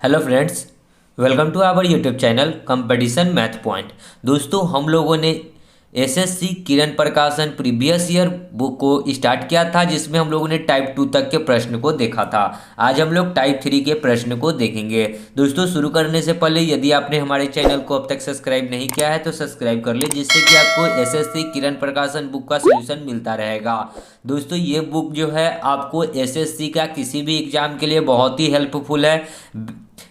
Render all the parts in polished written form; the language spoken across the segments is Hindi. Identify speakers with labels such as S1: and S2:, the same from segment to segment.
S1: Hello friends, welcome to our YouTube channel competition math point. दोस्तों, हम लोगों ने SSC Kiran Prakashan previous year book को स्टार्ट किया था, जिसमें हम लोगों ने टाइप 2 तक के प्रश्न को देखा था। आज हम लोग टाइप 3 के प्रश्न को देखेंगे। दोस्तों, शुरू करने से पहले यदि आपने हमारे चैनल को अब तक सब्सक्राइब नहीं किया है तो सब्सक्राइब कर ले, जिससे कि आपको एसएससी किरण प्रकाशन बुक का सोल्यूशन मिलता रहेगा। दोस्तों, ये बुक जो है आपको एसएससी का किसी भी एग्जाम के लिए बहुत ही हेल्पफुल है।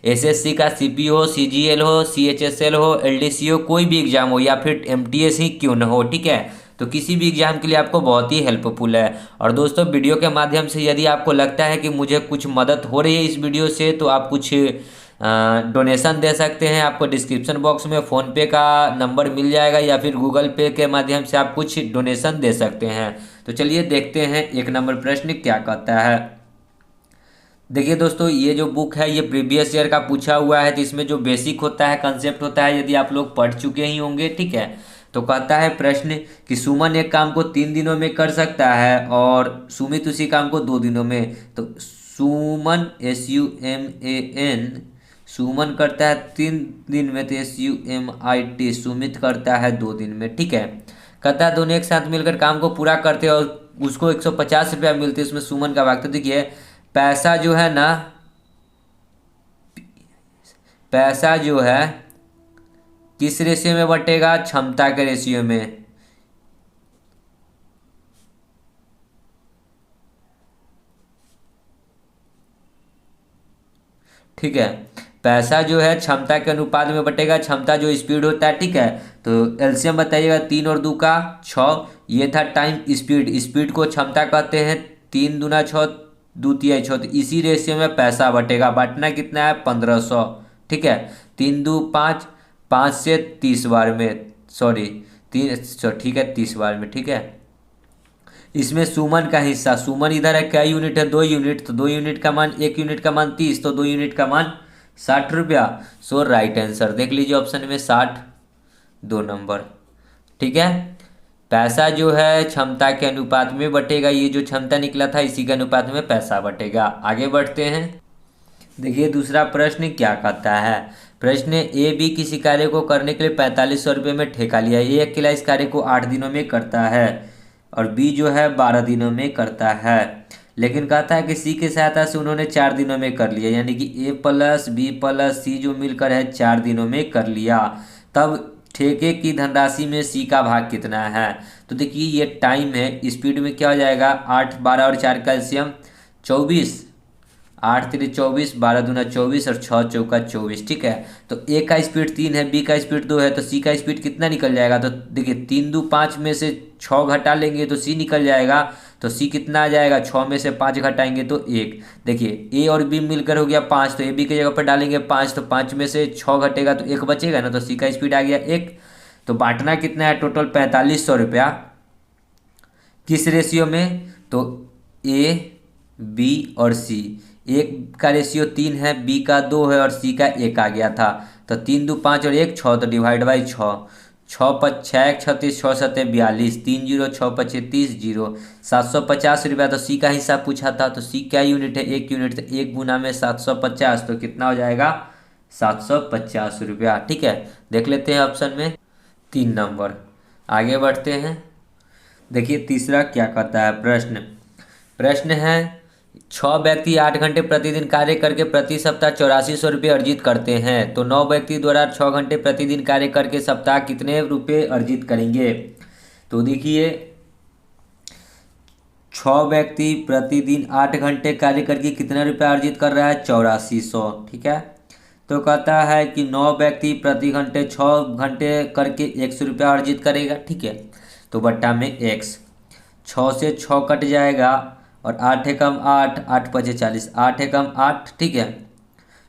S1: एसएससी का सीपी हो, सीजीएल हो, सीएचएसएल हो, एलडीसी हो, कोई भी एग्जाम हो या फिर एमटीएस ही क्यों न हो, ठीक है, तो किसी भी एग्जाम के लिए आपको बहुत ही हेल्पफुल है। और दोस्तों, वीडियो के माध्यम से यदि आपको लगता है कि मुझे कुछ मदद हो रही है इस वीडियो से, तो आप कुछ डोनेशन दे सकते हैं। आपको डिस्क्रिप्शन बॉक्स में फ़ोनपे का नंबर मिल जाएगा या फिर गूगल पे के माध्यम से आप कुछ डोनेशन दे सकते हैं। तो चलिए देखते हैं एक नंबर प्रश्न क्या कहता है। देखिए दोस्तों, ये जो बुक है ये प्रीवियस ईयर का पूछा हुआ है, तो इसमें जो बेसिक होता है, कंसेप्ट होता है, यदि आप लोग पढ़ चुके ही होंगे, ठीक है। तो कहता है प्रश्न कि सुमन एक काम को 3 दिनों में कर सकता है और सुमित उसी काम को 2 दिनों में। तो सुमन SUMAN सुमन करता है 3 दिन में, तो SUMIT सुमित करता है 2 दिन में, ठीक है। कहता है दोनों एक साथ मिलकर काम को पूरा करते हैं और उसको 150 रुपया मिलते हैं, उसमें सुमन का भाग। तो देखिए, पैसा जो है ना, पैसा जो है किस रेशियो में बटेगा? क्षमता के रेशियो में। ठीक है, पैसा जो है क्षमता के अनुपात में बटेगा। क्षमता जो स्पीड होता है, ठीक है। तो एलसीएम बताइएगा, 3 और 2 का 6। ये था टाइम। स्पीड, स्पीड को क्षमता कहते हैं। 3 दूना 6, 2 तिहाई 6। तो इसी रेशियो में पैसा बटेगा। बांटना कितना है? 1500, ठीक है। 3 दूँ 5, 5 से 30 बार में, सॉरी 3, ठीक है, 30 बार में, ठीक है। इसमें सुमन का हिस्सा, सुमन इधर है, क्या यूनिट है? 2 यूनिट। तो 2 यूनिट का मान, 1 यूनिट का मान 30, तो 2 यूनिट का मान 60 रुपया। सो राइट आंसर देख लीजिए ऑप्शन में 60, 2 नंबर, ठीक है। पैसा जो है क्षमता के अनुपात में बटेगा। ये जो क्षमता निकला था इसी के अनुपात में पैसा बटेगा। आगे बढ़ते हैं। देखिए दूसरा प्रश्न क्या कहता है। प्रश्न ए बी किसी कार्य को करने के लिए 4500 रुपये में ठेका लिया। ए अकेला इस कार्य को 8 दिनों में करता है और बी जो है 12 दिनों में करता है। लेकिन कहता है कि सी की सहायता से उन्होंने 4 दिनों में कर लिया, यानी कि ए प्लस बी प्लस सी जो मिलकर है 4 दिनों में कर लिया। तब ठेके की धनराशि में सी का भाग कितना है? तो देखिए, ये टाइम है। स्पीड में क्या हो जाएगा? 8, 12 और 4 कैल्शियम 24, 8 3 24, 12 दूना 24 और 6 चौका 24, ठीक है। तो ए का स्पीड 3 है, बी का स्पीड 2 है, तो सी का स्पीड कितना निकल जाएगा? तो देखिए, 3 दूँ 5 में से 6 घटा लेंगे तो सी निकल जाएगा। तो सी कितना आ जाएगा? 6 में से 5 घटाएंगे तो 1। देखिए, ए और बी मिलकर हो गया 5, तो ए बी की जगह पर डालेंगे 5, तो 5 में से 6 घटेगा तो 1 बचेगा ना, तो सी का स्पीड आ गया 1। तो बांटना कितना है? टोटल 4500 रुपया। किस रेशियो में? तो ए, बी और सी। एक का रेशियो 3 है, बी का 2 है और सी का 1 आ गया था। तो 3 दूँ 5 और 1 6, तो डिवाइड बाई 6। 6 × 5 = 36, 6 × 7 = 42, 3 0 6 × 5 = 30, 750 रुपया। तो सी का हिस्सा पूछा था, तो सी क्या यूनिट है? 1 यूनिट। तो 1 गुना में 750, तो कितना हो जाएगा? 750 रुपया, ठीक है। देख लेते हैं ऑप्शन में 3 नंबर। आगे बढ़ते हैं। देखिए तीसरा क्या कहता है प्रश्न। प्रश्न है 6 व्यक्ति 8 घंटे प्रतिदिन कार्य करके प्रति सप्ताह 8400 रुपये अर्जित करते हैं, तो 9 व्यक्ति द्वारा 6 घंटे प्रतिदिन कार्य करके सप्ताह कितने रुपये अर्जित करेंगे? तो देखिए, 6 व्यक्ति प्रतिदिन 8 घंटे कार्य करके कितना रुपया अर्जित कर रहा है? 8400, ठीक है। तो कहता है कि 9 व्यक्ति प्रति घंटे 6 घंटे करके 100 रुपया अर्जित करेगा, ठीक है। तो बट्टा में एक्स, 6 से 6 कट जाएगा और 8 एकम 8, 8 × 5 = 40, 8 एकम 8, ठीक है।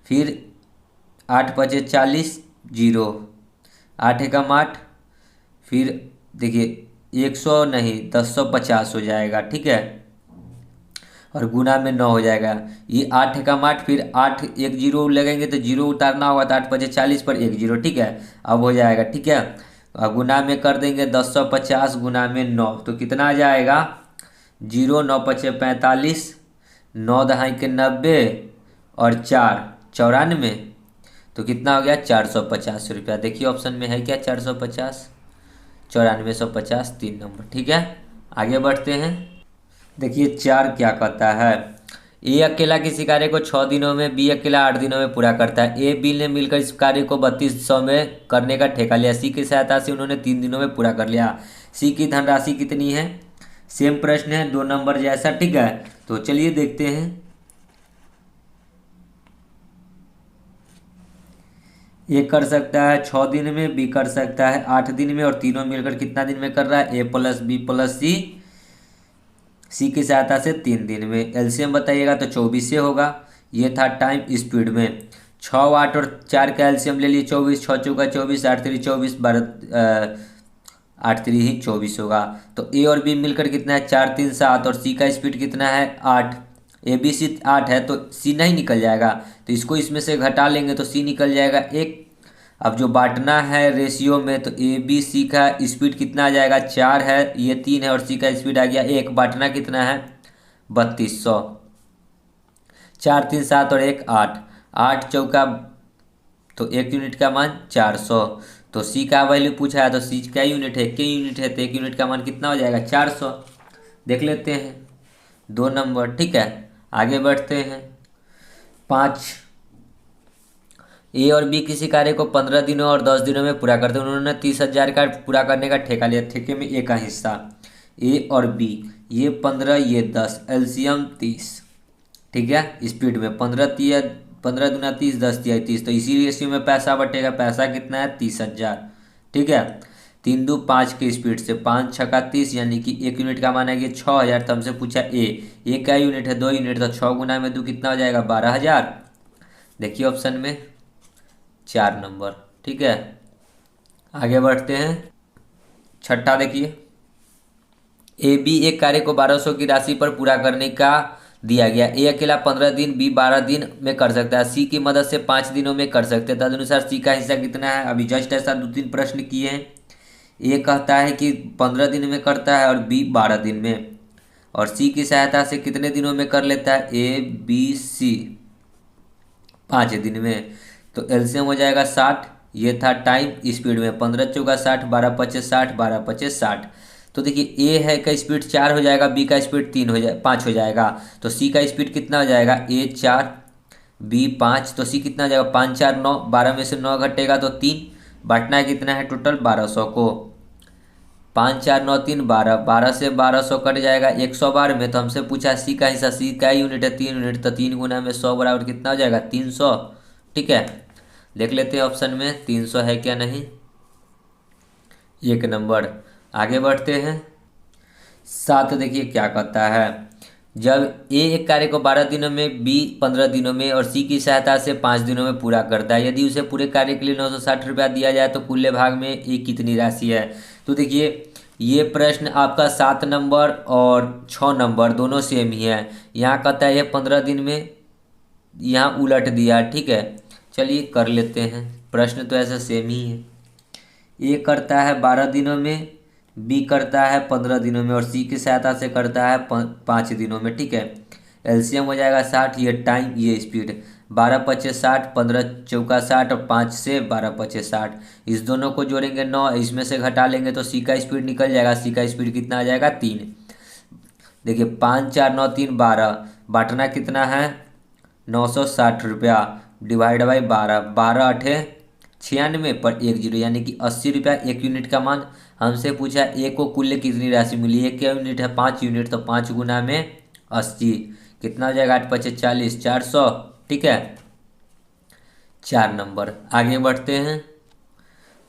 S1: फिर 8 × 5 = 40, 0, 8 एकम 8, फिर देखिए 100 नहीं 1050 हो जाएगा, ठीक है। और गुना में 9 हो जाएगा। ये 8 एकम 8, फिर 8 एक जीरो लगेंगे तो जीरो उतारना होगा, तो 8 × 5 = 40 पर 1 जीरो, ठीक है। अब हो जाएगा, ठीक है। और गुना में कर देंगे 1050 गुना में 9, तो कितना आ जाएगा? 0 9 × 5 = 45, 9 × 2 = 90 और 4 94, तो कितना हो गया 450 रुपया। देखिए ऑप्शन में है क्या 450, 9450, 3 नंबर। ठीक है, आगे बढ़ते हैं। देखिए 4 क्या कहता है, ए अकेला किसी कार्य को 6 दिनों में, बी अकेला 8 दिनों में पूरा करता है। ए बी ने मिलकर इस कार्य को 3200 में करने का ठेका लिया। सी की सहायता से उन्होंने 3 दिनों में पूरा कर लिया। सी की धनराशि कितनी है? सेम प्रश्न है, 2 नंबर जैसा। ठीक है, तो चलिए देखते हैं। ए कर सकता है 6 दिन में, बी कर सकता है 8 दिन में, और तीनों मिलकर कितना दिन में कर रहा है? ए प्लस बी प्लस सी, सी की सहायता से 3 दिन में। एलसीएम बताइएगा तो 24 से होगा। ये था टाइम स्पीड में। 6, 8 और 4 का एलसीएम ले लिए 24, 6 चौका 24, 8 3 24, 8 3 ही 24 होगा। तो ए और बी मिलकर कितना है? 4 3 7, और सी का स्पीड कितना है? 8। ए बी सी 8 है तो सी नहीं निकल जाएगा, तो इसको इसमें से घटा लेंगे तो सी निकल जाएगा 1। अब जो बांटना है रेशियो में, तो ए बी सी का स्पीड कितना आ जाएगा? 4 है, ये 3 है, और सी का स्पीड आ गया 1। बांटना कितना है? 3200। 4 3 7 और 1 8, 8 चौका, तो 1 यूनिट का मान 400। तो सी का वैल्यू पूछा है, तो सी क्या यूनिट है? के यूनिट है, तो 1 यूनिट का मान कितना हो जाएगा? 400। देख लेते हैं 2 नंबर। ठीक है, आगे बढ़ते हैं। 5, ए और बी किसी कार्य को 15 दिनों और 10 दिनों में पूरा करते हैं। उन्होंने 30,000 का पूरा करने का ठेका लिया। ठेके में ए का हिस्सा, ए और बी, ये 15 ये 10, एलसीएम 30। ठीक है, स्पीड में 15 दूना 30, 10 तिया 30, तो इसी रेशियो में पैसा बटेगा। पैसा कितना है? 30,000। ठीक है, 3 2 5 की स्पीड से 5 छक्का 30, यानी कि 1 यूनिट का मान है कि 6,000। तो हमसे पूछा ए क्या यूनिट है? 2 यूनिट, तो 6 गुना में 2 कितना हो जाएगा? 12,000। देखिए ऑप्शन में 4 नंबर। ठीक है, आगे बढ़ते हैं। छठा देखिए, ए बी एक कार्य को 1200 की राशि पर पूरा करने का दिया गया। ए अकेला 15 दिन, बी 12 दिन में कर सकता है, सी की मदद से 5 दिनों में कर सकते हैं। तदनुसार सी का हिस्सा कितना है? अभी जस्ट ऐसा 2-3 प्रश्न किए हैं। ए कहता है कि 15 दिन में करता है और बी 12 दिन में, और सी की सहायता से कितने दिनों में कर लेता है? ए बी सी 5 दिन में। तो एलसीएम हो जाएगा 60। ये था टाइम स्पीड में, 15 चौका 60, 12 25 60, 12 25 60। तो देखिए ए है का स्पीड 4 हो जाएगा, बी का स्पीड 5 हो जाएगा। तो सी का स्पीड कितना हो जाएगा? ए 4 बी 5, तो सी कितना हो जाएगा? 5 4 9, 12 में से 9 घटेगा तो 3। बांटना कितना है टोटल? 1200 को। 5 4 9 3 12, 12 से 1200 कट जाएगा 100 बार में। तो हमसे पूछा सी का हिस्सा, सी का यूनिट है 3 यूनिट, तो 3 गुना में 100 बराबर कितना हो जाएगा? 300। ठीक है, देख लेते हैं ऑप्शन में 300 है क्या नहीं। 1 नंबर। आगे बढ़ते हैं। 7 देखिए क्या कहता है, जब ए एक कार्य को 12 दिनों में, बी 15 दिनों में, और सी की सहायता से 5 दिनों में पूरा करता है। यदि उसे पूरे कार्य के लिए 960 रुपया दिया जाए तो कुल भाग में ए कितनी राशि है? तो देखिए ये प्रश्न आपका 7 नंबर और 6 नंबर दोनों सेम ही है। यहाँ कहता है ये 15 दिन में, यहाँ उलट दिया। ठीक है, चलिए कर लेते हैं। प्रश्न तो ऐसा सेम ही है। ए करता है 12 दिनों में, बी करता है 15 दिनों में, और सी की सहायता से करता है 5 दिनों में। ठीक है, एलसीएम हो जाएगा 60। ये टाइम ये स्पीड, 12 25 60, 15 चौका 60, और 5 से 12 25 60। इस दोनों को जोड़ेंगे 9, इसमें से घटा लेंगे तो सी का स्पीड निकल जाएगा। सी का स्पीड कितना आ जाएगा? 3। देखिए 5 4 9 3 12, बांटना कितना है? 960 रुपया, डिवाइड बाई 12, 12 8 96 पर 1 जीरो, यानी कि 80 रुपया 1 यूनिट का मान। हमसे पूछा ए को कुल कितनी राशि मिली? एक क्या यूनिट है? 5 यूनिट, तो 5 गुना में 80 कितना हो जाएगा? 8 5 40, 400। ठीक है, 4 नंबर। आगे बढ़ते हैं।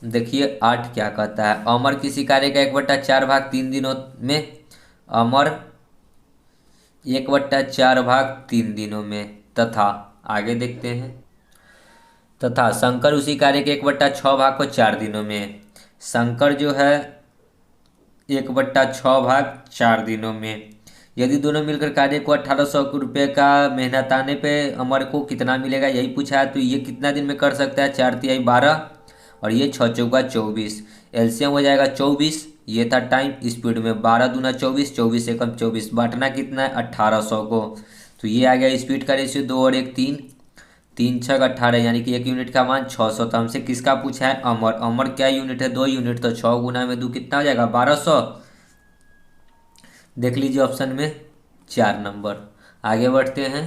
S1: देखिए 8 क्या कहता है, अमर किसी कार्य का 1/4 भाग 3 दिनों में, अमर 1/4 भाग 3 दिनों में, तथा आगे देखते हैं, तथा शंकर उसी कार्य के 1/6 भाग को 4 दिनों में। शंकर जो है 1/6 भाग 4 दिनों में। यदि दोनों मिलकर कार्य को 1800 रुपये का मेहनताने पे अमर को कितना मिलेगा, यही पूछा है। तो ये कितना दिन में कर सकता है? 4 तिहाई 12, और ये 6 चौका 24, एलसीएम हो जाएगा 24। ये था टाइम स्पीड में, 12 दूना 24, 24 एकम 24, बांटना कितना है? 1800 को। तो ये आ गया स्पीड का रेशियो 2 और 1 3, 3×6 = 18 यानी कि 1 यूनिट का मान 600। तो हमसे किसका पूछा है? अमर। अमर क्या यूनिट है? 2 यूनिट। तो 6 गुना में 2 कितना हो जाएगा? 1200। देख लीजिए ऑप्शन में 4 नंबर। आगे बढ़ते हैं।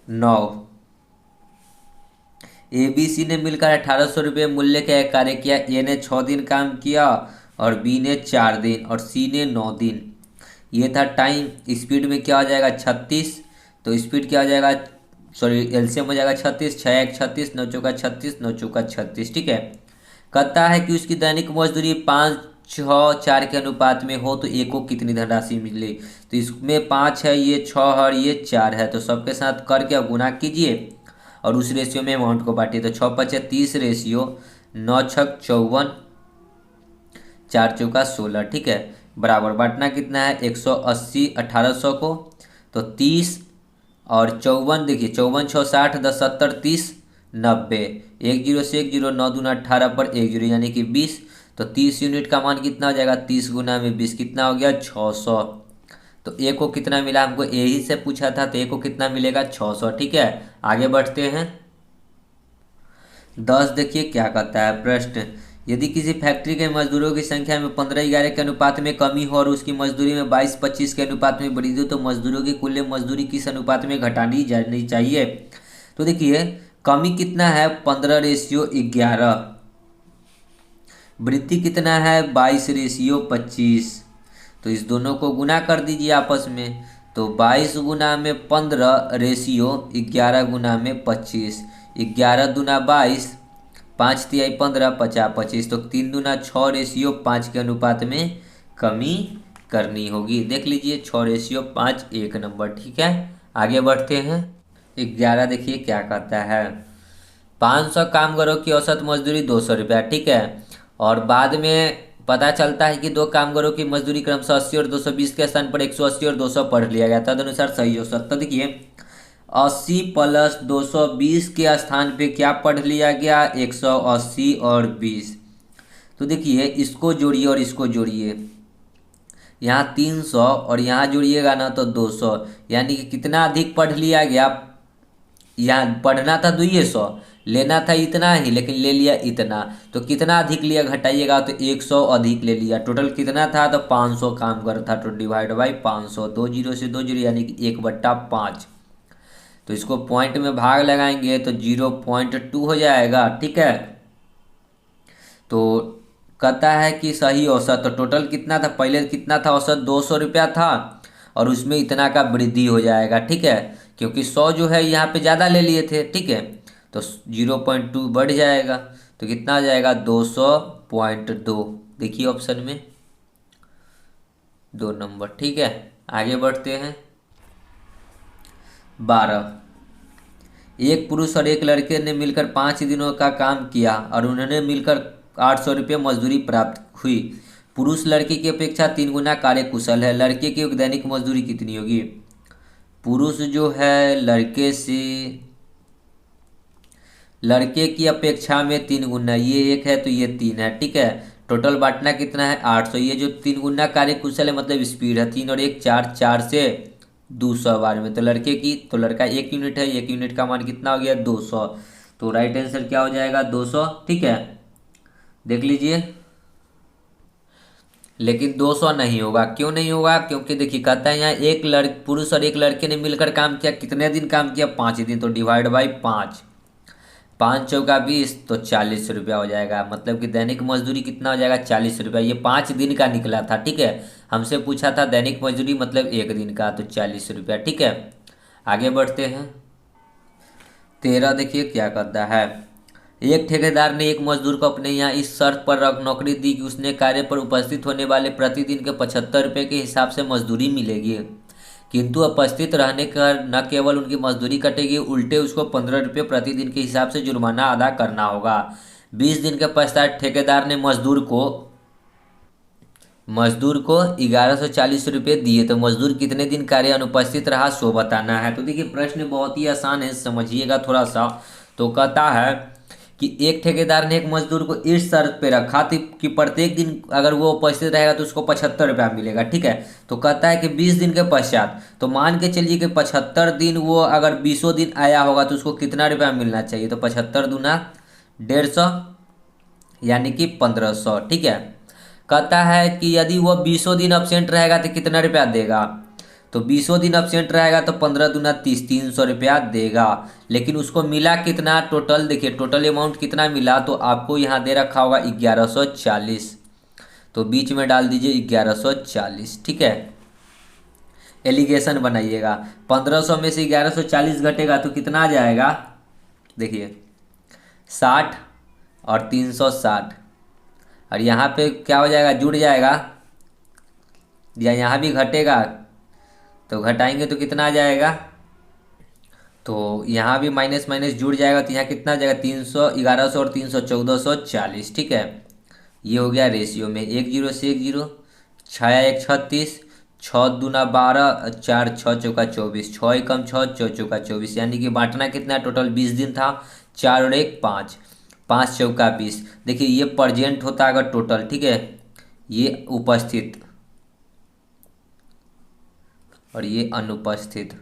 S1: 9। ABC ने मिलकर 1800 रुपये मूल्य का एक कार्य किया। ए ने 6 दिन काम किया और बी ने 4 दिन और सी ने 9 दिन। ये था टाइम। स्पीड में क्या हो जाएगा? 36। तो स्पीड क्या हो जाएगा? सॉरी, एलसीएम हो जाएगा 36। 6×1 = 36, 9×4 = 36, 9×4 = 36। ठीक है। कहता है कि उसकी दैनिक मजदूरी 5:6:4 के अनुपात में हो तो ए को कितनी धनराशि मिले। तो इसमें 5 है, ये 6 है और ये 4 है। तो सबके साथ करके गुना कीजिए और उस रेशियो में अमाउंट को बांटिए। तो 6×5 = 30 रेशियो, 9×6 = 54, 4×4 = 16। ठीक है। बराबर बांटना कितना है? 180 1800 को। तो 30 और 54, देखिए 54 6 60, 10 70 30 90। 1 0 से 1 0, 9 दूना 18 पर 1 0 यानी कि 20। तो 30 यूनिट का मान कितना हो जाएगा? 30 गुना में 20 कितना हो गया? 600। तो ए को कितना मिला? हमको ए ही से पूछा था, तो ए को कितना मिलेगा? 600। ठीक है। आगे बढ़ते हैं। 10 देखिए क्या कहता है प्रश्न। यदि किसी फैक्ट्री के मजदूरों की संख्या में 15:11 के अनुपात में कमी हो और उसकी मजदूरी में 22:25 के अनुपात में वृद्धि हो तो मजदूरों की कुल मजदूरी किस अनुपात में घटानी जानी चाहिए? तो देखिए कमी कितना है? 15:11। वृद्धि कितना है? 22:25। तो इस दोनों को गुना कर दीजिए आपस में। तो 22 गुना में 15 रेशियो 11 गुना में 25। 11 दूना 22, 5 तिहाई 15, 50 25। तो 3 दूना 6 रेशियो 5 के अनुपात में कमी करनी होगी। देख लीजिए 6 रेशियो 5 1 नंबर। ठीक है। आगे बढ़ते हैं। 11 देखिए क्या कहता है। 500 कामगारों की औसत मजदूरी 200 रुपया। ठीक है। और बाद में पता चलता है कि 2 कामगारों की मजदूरी क्रमशः 80 और 220 के स्थान पर 180 और 200 पढ़ लिया गया। तदनुसार सही औसत। तो देखिए 80 + 220 के स्थान पे क्या पढ़ लिया गया? 180 और 20। तो देखिए इसको जोड़िए और इसको जोड़िए। यहाँ 300 और यहाँ जोड़िएगा ना तो 200, यानी कि कितना अधिक पढ़ लिया गया? यहाँ पढ़ना था 200, लेना था इतना ही लेकिन ले लिया इतना। तो कितना अधिक लिया घटाइएगा? तो 100 अधिक ले लिया। टोटल कितना था? तो 500 कामगार था। तो डिवाइड बाई 500, 2 0 से 2 0 यानी कि 1/5। तो इसको पॉइंट में भाग लगाएंगे तो 0.2 हो जाएगा। ठीक है। तो कहता है कि सही औसत। तो टोटल कितना था? पहले कितना था औसत? 200 रुपया था और उसमें इतना का वृद्धि हो जाएगा। ठीक है। क्योंकि 100 जो है यहाँ पे ज़्यादा ले लिए थे। ठीक है। तो 0.2 बढ़ जाएगा। तो कितना आ जाएगा? 200.2। देखिए ऑप्शन में 2 नंबर। ठीक है। आगे बढ़ते हैं। 12। एक पुरुष और एक लड़के ने मिलकर 5 दिनों का काम किया और उन्होंने मिलकर 800 रुपये मजदूरी प्राप्त हुई। पुरुष लड़के की अपेक्षा 3 गुना कार्य कुशल है। लड़के की दैनिक मजदूरी कितनी होगी? पुरुष जो है लड़के की अपेक्षा में 3 गुना, ये 1 है तो ये 3 है। ठीक है। टोटल बांटना कितना है? 800। ये जो 3 गुना कार्य कुशल है मतलब स्पीड है। 3 और 1 4, 4 से 200 बार में। तो लड़के की, तो लड़का 1 यूनिट है, 1 यूनिट का मान कितना हो गया? 200। तो राइट आंसर क्या हो जाएगा? 200। ठीक है। देख लीजिए। लेकिन 200 नहीं होगा। क्यों नहीं होगा? क्योंकि देखिए कहता है यहाँ पुरुष और एक लड़के ने मिलकर काम किया। कितने दिन काम किया? 5 दिन। तो डिवाइड बाई 5, 5×4 = 20। तो 40 रुपया हो जाएगा। मतलब कि दैनिक मजदूरी कितना हो जाएगा? 40 रुपया। ये 5 दिन का निकला था। ठीक है। हमसे पूछा था दैनिक मजदूरी मतलब 1 दिन का, तो 40 रुपया। ठीक है। आगे बढ़ते हैं। 13 देखिए क्या कहता है। एक ठेकेदार ने एक मजदूर को अपने यहाँ इस शर्त पर नौकरी दी कि उसने कार्य पर उपस्थित होने वाले प्रतिदिन के 75 रुपये के हिसाब से मजदूरी मिलेगी, किंतु उपस्थित रहने का न केवल उनकी मजदूरी कटेगी, उल्टे उसको 15 रुपये प्रतिदिन के हिसाब से जुर्माना अदा करना होगा। 20 दिन के पश्चात ठेकेदार ने मजदूर को 1140 रुपये दिए। तो मजदूर कितने दिन कार्य अनुपस्थित रहा सो बताना है। तो देखिए प्रश्न बहुत ही आसान है, समझिएगा थोड़ा सा। तो कहता है कि एक ठेकेदार ने एक मजदूर को इस शर्त पे रखा थी कि प्रत्येक दिन अगर वो उपस्थित रहेगा तो उसको 75 रुपया मिलेगा, ठीक है। तो कहता है कि 20 दिन के पश्चात, तो मान के चलिए कि 75 दिन वो अगर 20 दिन आया होगा तो उसको कितना रुपया मिलना चाहिए। तो 75 दूना 150 यानी कि 1500, ठीक है। कहता है कि यदि वो 20 दिन अब्सेंट रहेगा तो कितना रुपया देगा। तो 20 दिन अब्सेंट रहेगा तो 15 दूना 30, 300 रुपया देगा। लेकिन उसको मिला कितना टोटल, देखिए टोटल अमाउंट कितना मिला, तो आपको यहाँ दे रखा होगा 1140, तो बीच में डाल दीजिए 1140, ठीक है। एलिगेशन बनाइएगा। 1500 में से 1140 घटेगा तो कितना आ जाएगा, देखिए 60 और 360, और यहाँ पे क्या हो जाएगा, जुड़ जाएगा, या यहाँ भी घटेगा तो घटाएंगे तो कितना आ जाएगा, तो यहाँ भी माइनस माइनस जुड़ जाएगा, तो यहाँ कितना आ जाएगा 300, 1100 और 300 1440, ठीक है। ये हो गया रेशियो में 1 0 से 1 0, 6 1 36, 6 दूना 12, 4 6 चौका 24, 6 एकम 6 4 चौका 24, यानी कि बांटना कितना है, टोटल 20 दिन था, 4 और 1 5, 5 चौका 20। देखिए ये प्रजेंट होता है अगर टोटल, ठीक है, ये उपस्थित और ये अनुपस्थित,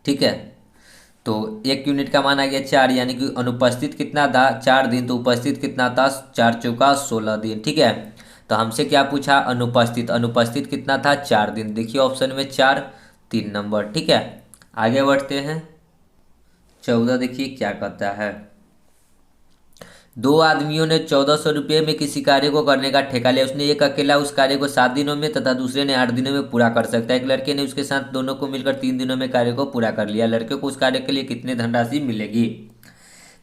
S1: ठीक है। तो 1 यूनिट का मान आ गया 4, यानी कि अनुपस्थित कितना था 4 दिन, तो उपस्थित कितना था 4 चौका 16 दिन, ठीक है। तो हमसे क्या पूछा, अनुपस्थित, अनुपस्थित कितना था 4 दिन, देखिए ऑप्शन में 4 3 नंबर, ठीक है। आगे बढ़ते हैं 14, देखिए क्या कहता है। दो आदमियों ने 1400 रुपये में किसी कार्य को करने का ठेका लिया। उसने एक अकेला उस कार्य को 7 दिनों में तथा दूसरे ने 8 दिनों में पूरा कर सकता है। एक लड़के ने उसके साथ दोनों को मिलकर 3 दिनों में कार्य को पूरा कर लिया। लड़के को उस कार्य के लिए कितनी धनराशि मिलेगी।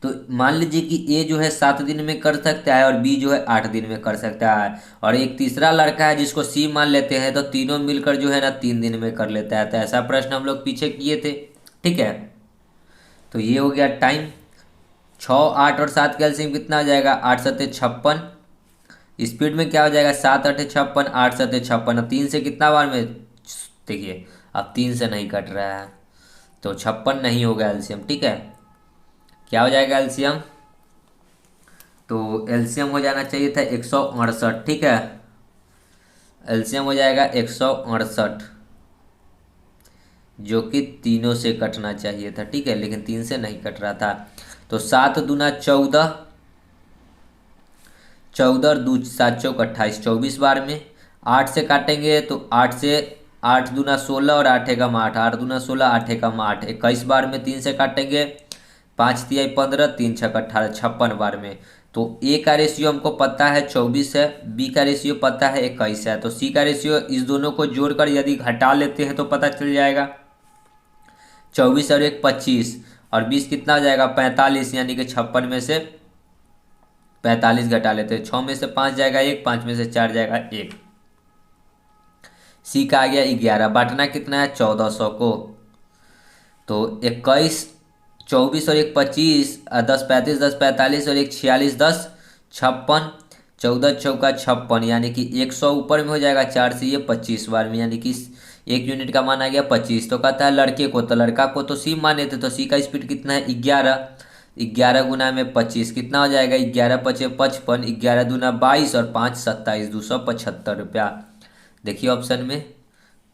S1: तो मान लीजिए कि ए जो है 7 दिन में कर सकता है और बी जो है 8 दिन में कर सकता है, और एक तीसरा लड़का है जिसको सी मान लेते हैं, तो तीनों मिलकर जो है ना 3 दिन में कर लेता है। तो ऐसा प्रश्न हम लोग पीछे किए थे, ठीक है। तो ये हो गया टाइम। 6 8 और 7 का एलसीएम कितना आ जाएगा, 8 7 56। स्पीड में क्या हो जाएगा, 7 8 56, 8 7 56, 3 से कितना बार में, देखिए अब 3 से नहीं कट रहा है तो 56 नहीं होगा एलसीएम, ठीक है। क्या हो जाएगा एलसीएम, तो एलसीएम हो जाना चाहिए था 168, ठीक है। एलसीएम हो जाएगा 168, जो कि तीनों से कटना चाहिए था, ठीक है, लेकिन 3 से नहीं कट रहा था। तो 7 दूना 14, 14 और 2 7 चौक 28, 24 बार में। 8 से काटेंगे तो 8 से 8 दूना 16 और 8 एकम 8, 8 दूना 16, 8 एकम 8, 21 बार में। 3 से काटेंगे 5 तिहाई 15, 3 छक 18, 56 बार में। तो ए का रेशियो हमको पता है 24 है, बी का रेशियो पता है 21 है, तो सी का रेशियो इस दोनों को जोड़कर यदि घटा लेते हैं तो पता चल जाएगा 24 और 1 25, और 20 कितना हो जाएगा 45, यानी कि 56 में से 45 घटा लेते हैं। 6 में से 5 जाएगा 1, 5 में से 4 जाएगा 1। सी का आ गया 11। बांटना कितना है 1400 को, तो 21, 24 और 1 25, 10 35, 10 45 और 1 46, 10 56, 14 चौका 56, यानी कि 100 ऊपर में हो जाएगा 4 से, ये 25 बार में, यानी कि 1 यूनिट का मान आ गया 25। तो कहता है लड़के को, तो लड़का को तो सी माने थे, तो सी का स्पीड कितना है 11, 11 गुना में 25 कितना हो जाएगा 11 5 55, 11 दूना 22 और 5 27, 275 रुपया। देखिए ऑप्शन में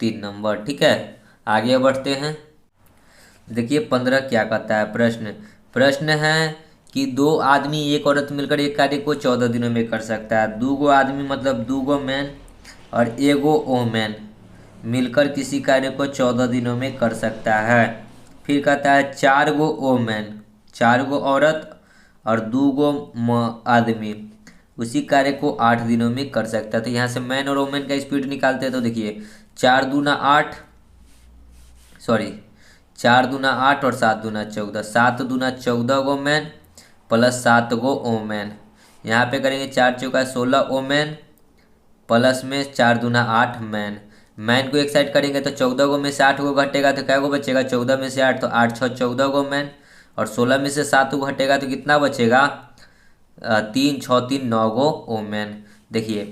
S1: 3 नंबर, ठीक है। आगे बढ़ते हैं, देखिए 15 क्या कहता है। प्रश्न है कि 2 आदमी 1 औरत मिलकर एक कार्य को 14 दिनों में कर सकता है। 2 आदमी मतलब 2 मैन और 1 वोमेन मिलकर किसी कार्य को 14 दिनों में कर सकता है। फिर कहता है 4 वोमेन, 4 औरत और 2 आदमी उसी कार्य को 8 दिनों में कर सकता है। तो यहाँ से मैन और वोमेन का स्पीड निकालते हैं, तो देखिए 4 दूना 8, सॉरी 4 दूना 8 और 7 दूना 14, 7 दूना 14 वोमेन प्लस 7 वोमेन। यहाँ पे करेंगे 4 चौका 16 वोमेन प्लस में 4 दूना 8 मैन। मैन को एक साइड करेंगे तो 14 में से 8 घटेगा तो क्या बचेगा, 14 में से 8 तो 8 6 14 मैन, और 16 में से 7 घटेगा तो कितना बचेगा 3 6 3 9 वोमेन। देखिए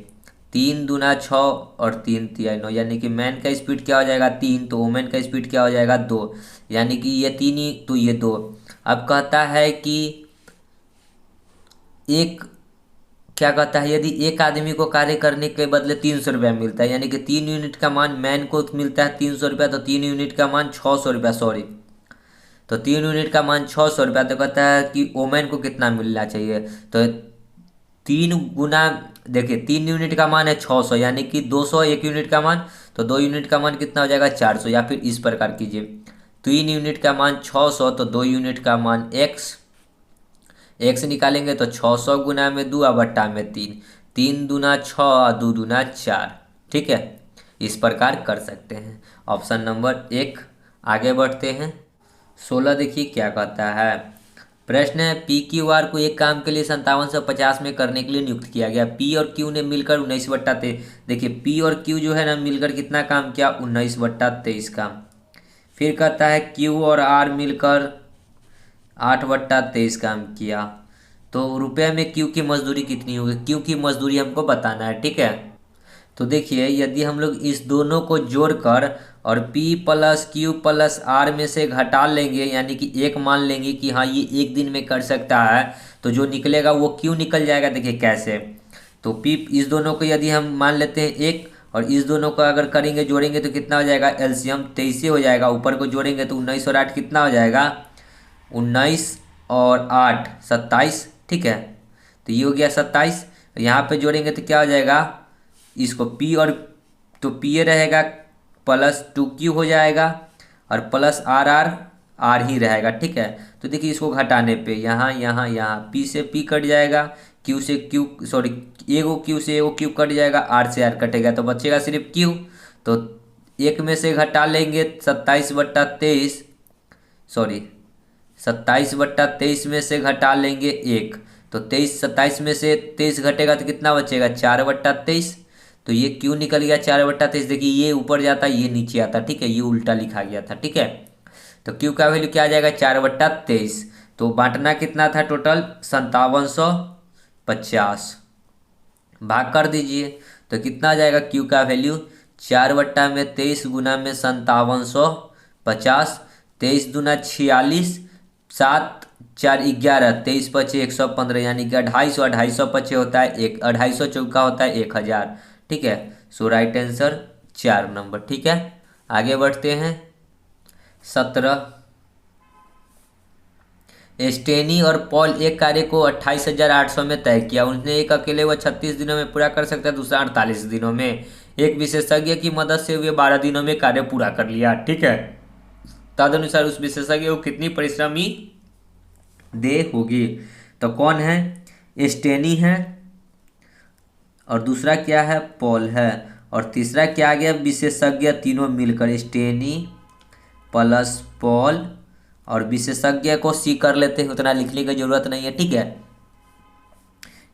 S1: 3 दूना 6 और 3 तिहाई 9, यानी कि मैन का स्पीड क्या हो जाएगा 3, तो वोमेन का स्पीड क्या हो जाएगा 2, यानी कि ये 3 ही तो ये 2, अब कहता है कि एक, क्या कहता है, यदि एक आदमी को कार्य करने के बदले 300 रुपया मिलता है, यानी कि 3 यूनिट का मान मैन को मिलता है 300 रुपया, तो 3 यूनिट का मान 600 रुपया, सॉरी, तो 3 यूनिट का मान 600 रुपया, तो कहता है कि ओमेन को कितना मिलना चाहिए। तो 3 गुना, देखिए 3 यूनिट का मान है 600, यानी कि 200 1 यूनिट का मान, तो 2 यूनिट का मान कितना हो जाएगा 400, या फिर इस प्रकार कीजिए, 3 यूनिट का मान 600, तो 2 यूनिट का मान एक्स निकालेंगे तो 600 गुना में 2 बट्टा में 3, 3 दूना 6 2 दूना 4, ठीक है, इस प्रकार कर सकते हैं। Option number 1। आगे बढ़ते हैं। 16 देखिए क्या कहता है। प्रश्न है, पी क्यू आर को एक काम के लिए 5750 में करने के लिए नियुक्त किया गया। पी और क्यू ने मिलकर 19/23, देखिए पी और क्यू जो है ना मिलकर कितना काम किया, 19/23 काम। फिर कहता है क्यू और आर मिलकर 8/23 काम किया। तो रुपये में क्यू की मजदूरी कितनी होगी, क्यू की मजदूरी हमको बताना है, ठीक है। तो देखिए यदि हम लोग इस दोनों को जोड़कर और P plus Q plus R में से घटा लेंगे, यानी कि एक मान लेंगे कि हाँ ये एक दिन में कर सकता है, तो जो निकलेगा वो Q निकल जाएगा। देखिए कैसे, तो P, इस दोनों को यदि हम मान लेते हैं एक, और इस दोनों को अगर करेंगे जोड़ेंगे तो कितना हो जाएगा, एलसीएम 23 हो जाएगा। ऊपर को जोड़ेंगे तो 19 और 8 कितना हो जाएगा, 19 और 8 27, ठीक है। तो ये हो गया 27, यहाँ पे जोड़ेंगे तो क्या हो जाएगा, इसको P और, तो P रहेगा प्लस 2Q हो जाएगा, और प्लस आर ही रहेगा, ठीक है। तो देखिए इसको घटाने पे यहाँ यहाँ यहाँ P से P कट जाएगा, Q से Q, सॉरी, एगो Q से एगो Q कट जाएगा, R से R कटेगा, तो बचेगा सिर्फ Q। तो एक में से घटा लेंगे 27/23, सॉरी 27/23 में से घटा लेंगे एक, तो 27 में से 23 घटेगा तो कितना बचेगा, 4/23। तो ये क्यों निकल गया 4/23, देखिए ये ऊपर जाता ये नीचे आता, ठीक है, ये उल्टा लिखा गया था, ठीक है। तो क्यू का वैल्यू क्या आ जाएगा, 4/23। तो बांटना कितना था टोटल, 5750, भाग कर दीजिए तो कितना आ जाएगा क्यू का वैल्यू, 4/23 गुना में 5750, 23 दूना 46, 7 4 11, 23 पचे 115, यानी कि 250, 250 पचे होता है एक, 250 चौका होता है 1000, ठीक है। सो राइट आंसर 4 नंबर, ठीक है। आगे बढ़ते हैं। 17, स्टेनी और पॉल एक कार्य को 28,800 में तय किया। उन्हें एक अकेले वह 36 दिनों में पूरा कर सकता है, दूसरा 48 दिनों में। एक विशेषज्ञ की मदद से वे 12 दिनों में कार्य पूरा कर लिया, ठीक है। तदनुसार उस विशेषज्ञ को कितनी परिश्रमी दे होगी। तो कौन है, स्टेनी है, और दूसरा क्या है, पॉल है, और तीसरा क्या आ गया, विशेषज्ञ, तीनों मिलकर स्टेनी प्लस पॉल, और विशेषज्ञ को सी कर लेते हैं, उतना लिखने की जरूरत नहीं है, ठीक है।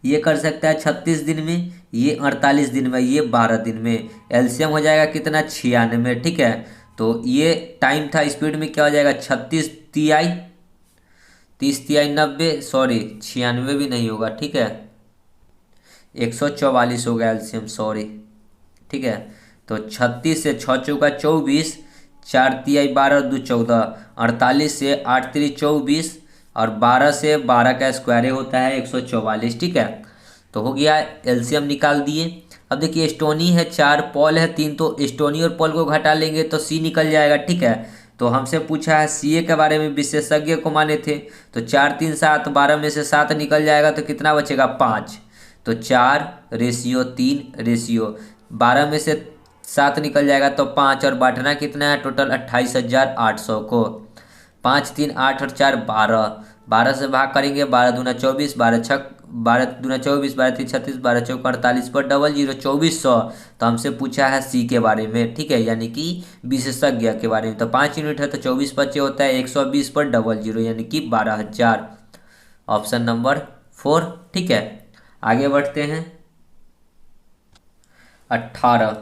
S1: ये कर सकता है 36 दिन में, ये 48 दिन में, ये 12 दिन में। एलसीएम हो जाएगा कितना, 96, ठीक है। तो ये टाइम था, स्पीड में क्या हो जाएगा, 36 तिहाई 30 तिहाई 90, सॉरी 96 भी नहीं होगा, ठीक है, 144 होगा एलसीएम, सॉरी, ठीक है। तो 36 से 6 चौका 24, 4 तिहाई 12 2 14, 48 से 8 3 24, और 12 से 12 का स्क्वायर होता है 144, ठीक है। तो हो गया, एलसीएम निकाल दिए। अब देखिए स्टोनी है 4, पॉल है 3, तो स्टोनी और पॉल को घटा लेंगे तो सी निकल जाएगा, ठीक है। तो हमसे पूछा है सीए के बारे में, विशेषज्ञ को माने थे, तो 4 3 7, 12 में से 7 निकल जाएगा तो कितना बचेगा, 5। तो 4:3, 12 में से 7 निकल जाएगा तो 5, और बांटना कितना है, टोटल 28,800 को। 5 3 8 और 4 12, 12 से भाग करेंगे, 12 दूना 24, 12 दूना 24, 12 3 36, 12 चौका 48 पर 00 2400। तो हमसे पूछा है सी के बारे में, ठीक है, यानी कि विशेषज्ञ के बारे में। तो 5 यूनिट है तो 24 बच्चे होता है 120 पर 00, यानी कि 12,000। ऑप्शन नंबर 4, ठीक है। आगे बढ़ते हैं। 18,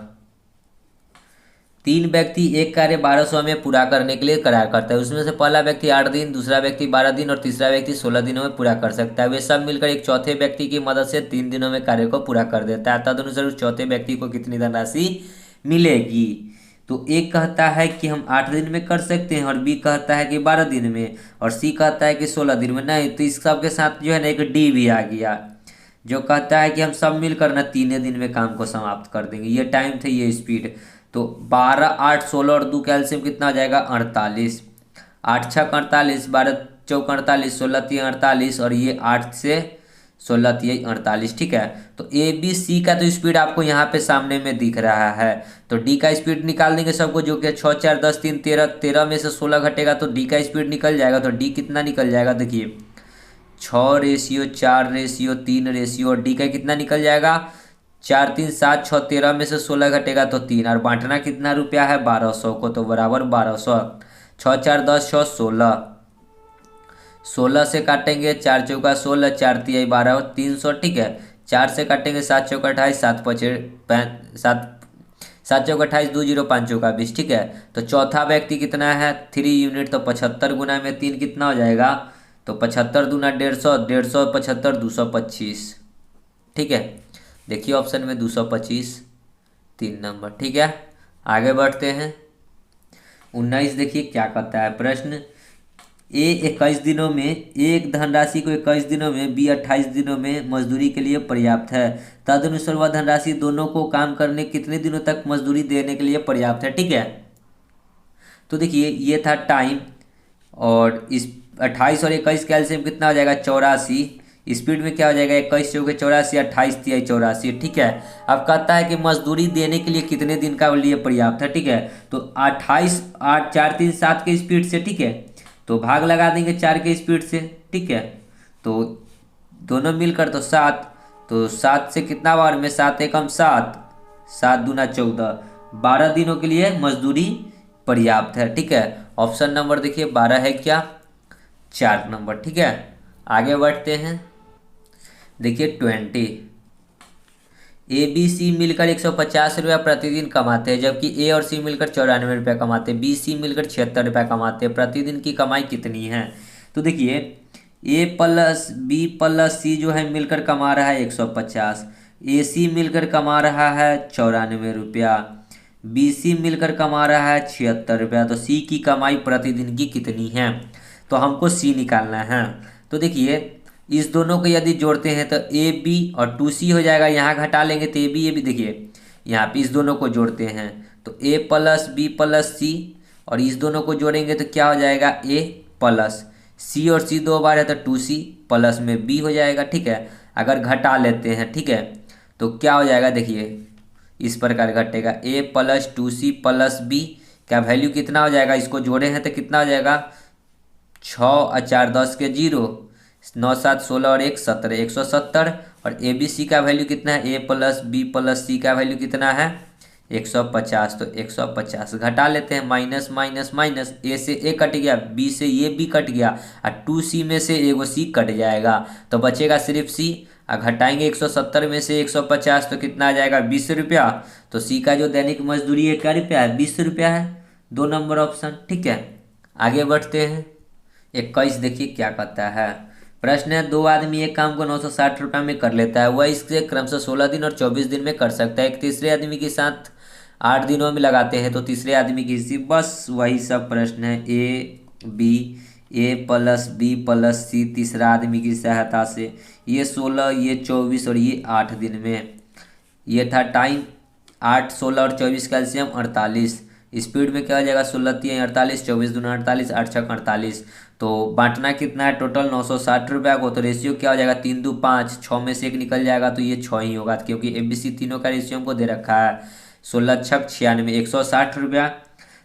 S1: 3 व्यक्ति एक कार्य 1200 में पूरा करने के लिए करार करता है। उसमें से पहला व्यक्ति 8 दिन, दूसरा व्यक्ति 12 दिन और तीसरा व्यक्ति 16 दिनों में पूरा कर सकता है। वे सब मिलकर एक चौथे व्यक्ति की मदद से 3 दिनों में कार्य को पूरा कर देता है। तदनुसार उस चौथे व्यक्ति को कितनी धनराशि मिलेगी। तो ए कहता है कि हम 8 दिन में कर सकते हैं और बी कहता है कि 12 दिन में और सी कहता है कि 16 दिन में। नहीं, तो इस सब के साथ जो है ना एक डी भी आ गया जो कहता है कि हम सब मिलकर ना 3 दिन में काम को समाप्त कर देंगे। ये टाइम थे, ये स्पीड। तो 12, 8, 16 और 2 कैल्शियम कितना हो जाएगा 48। 8 छक 48, 12 चौक 48, 16 तिया 48 और ये 8 से 16 तिया 48। ठीक है, तो ए बी सी का तो स्पीड आपको यहाँ पे सामने में दिख रहा है। तो डी का स्पीड निकाल देंगे सबको, जो कि 6, 4, 10, 3, 13, 13 में से 16 घटेगा तो डी का स्पीड निकल जाएगा। तो डी कितना निकल जाएगा देखिए 6:4:3 और डी का कितना निकल जाएगा 4, 3, 7, 6, 13 में से 16 घटेगा तो 3 और बांटना कितना रुपया है 1200 को, तो बराबर 1200। 6, 4, 10, 6, 16, 16 से काटेंगे 4 चौका 16, 4 तिया 12 और 300। ठीक है, 4 से काटेंगे 7 चौका 28, 7 चौका 28, 2 0 5 चौका 20। ठीक है, तो चौथा व्यक्ति कितना है 3 यूनिट, तो 75 गुना में 3 कितना हो जाएगा, तो 75 दूना 150, 150 75 225। ठीक है, देखिए ऑप्शन में 225 3 नंबर। ठीक है, आगे बढ़ते हैं। 19 देखिए क्या कहता है प्रश्न। ए 21 दिनों में एक धनराशि को 21 दिनों में, बी 28 दिनों में मजदूरी के लिए पर्याप्त है। तदनुसार वह धनराशि दोनों को काम करने कितने दिनों तक मजदूरी देने के लिए पर्याप्त है। ठीक है, तो देखिए ये था टाइम और इस 28 और 21 कैल्शियम कितना हो जाएगा 84। स्पीड में क्या हो जाएगा 21 चौके 84, 28 तिया 84। ठीक है, अब कहता है कि मजदूरी देने के लिए कितने दिन का लिए पर्याप्त है। ठीक है, तो 28 8 4 3 7 के स्पीड से, ठीक है, तो भाग लगा देंगे 4 के स्पीड से। ठीक है, तो दोनों मिलकर तो 7, तो 7 से कितना बार में 7 एकम 7, 7 दूना 14, 12 दिनों के लिए मजदूरी पर्याप्त है। ठीक है, ऑप्शन नंबर देखिए 12 है क्या 4 नंबर। ठीक है, आगे बढ़ते हैं। देखिए 20, ए बी सी मिलकर 150 रुपया प्रतिदिन कमाते हैं, जबकि ए और सी मिलकर 94 रुपया कमाते हैं, बी सी मिलकर 76 रुपया कमाते हैं। प्रतिदिन की कमाई कितनी है? तो देखिए ए प्लस बी प्लस सी जो है मिलकर कमा रहा है 150, ए सी मिलकर कमा रहा है 94 रुपया, बी सी मिलकर कमा रहा है 76 रुपया। तो सी की कमाई प्रतिदिन की कितनी है? तो हमको सी निकालना है। तो देखिए इस दोनों को यदि जोड़ते हैं तो ए बी और 2C हो जाएगा, यहाँ घटा लेंगे तो ए बी देखिए यहाँ पे इस दोनों को जोड़ते हैं तो ए प्लस बी प्लस सी और इस दोनों को जोड़ेंगे तो क्या हो जाएगा ए प्लस सी और सी 2 बार है तो 2C प्लस में बी हो जाएगा। ठीक है, अगर घटा लेते हैं, ठीक है, तो क्या हो जाएगा देखिए इस प्रकार घटेगा ए प्लस 2C प्लस बी का वैल्यू कितना हो जाएगा, इसको जोड़े हैं तो कितना हो जाएगा 6 और 4 10 के 0, 9 7 16 और 1 17, 170। और ए बी सी का वैल्यू कितना है ए प्लस बी प्लस सी का वैल्यू कितना है 150, तो 150 घटा लेते हैं माइनस माइनस माइनस, ए से ए कट गया, बी से ये बी कट गया और 2C में से एगो सी कट जाएगा तो बचेगा सिर्फ सी। और घटाएंगे 170 में से 150 तो कितना आ जाएगा 20 रुपया। तो सी का जो दैनिक मजदूरी है क्या रुपया है 20 रुपया है, 2 नंबर ऑप्शन। ठीक है, आगे बढ़ते हैं। 21 देखिए क्या कहता है प्रश्न है। 2 आदमी एक काम को 960 रुपये में कर लेता है, वह इससे क्रमशः 16 दिन और 24 दिन में कर सकता है। एक तीसरे आदमी के साथ 8 दिनों में लगाते हैं तो तीसरे आदमी की हिस्से, बस वही सब प्रश्न है। ए प्लस बी प्लस सी तीसरा आदमी की सहायता से, ये 16 ये 24 और ये 8 दिन में। ये था टाइम 8 16 और 24 कैल्शियम 48। स्पीड में क्या हो जाएगा 16 3 48, 24 दूना 48, 8 6 48। तो बांटना कितना है टोटल 960 रुपया को, तो रेशियो क्या हो जाएगा 3 2 5, 6 में से 1 निकल जाएगा तो ये 6 ही होगा क्योंकि ABC तीनों का रेशियो हमको दे रखा है। 16 6 96, 160 रुपया।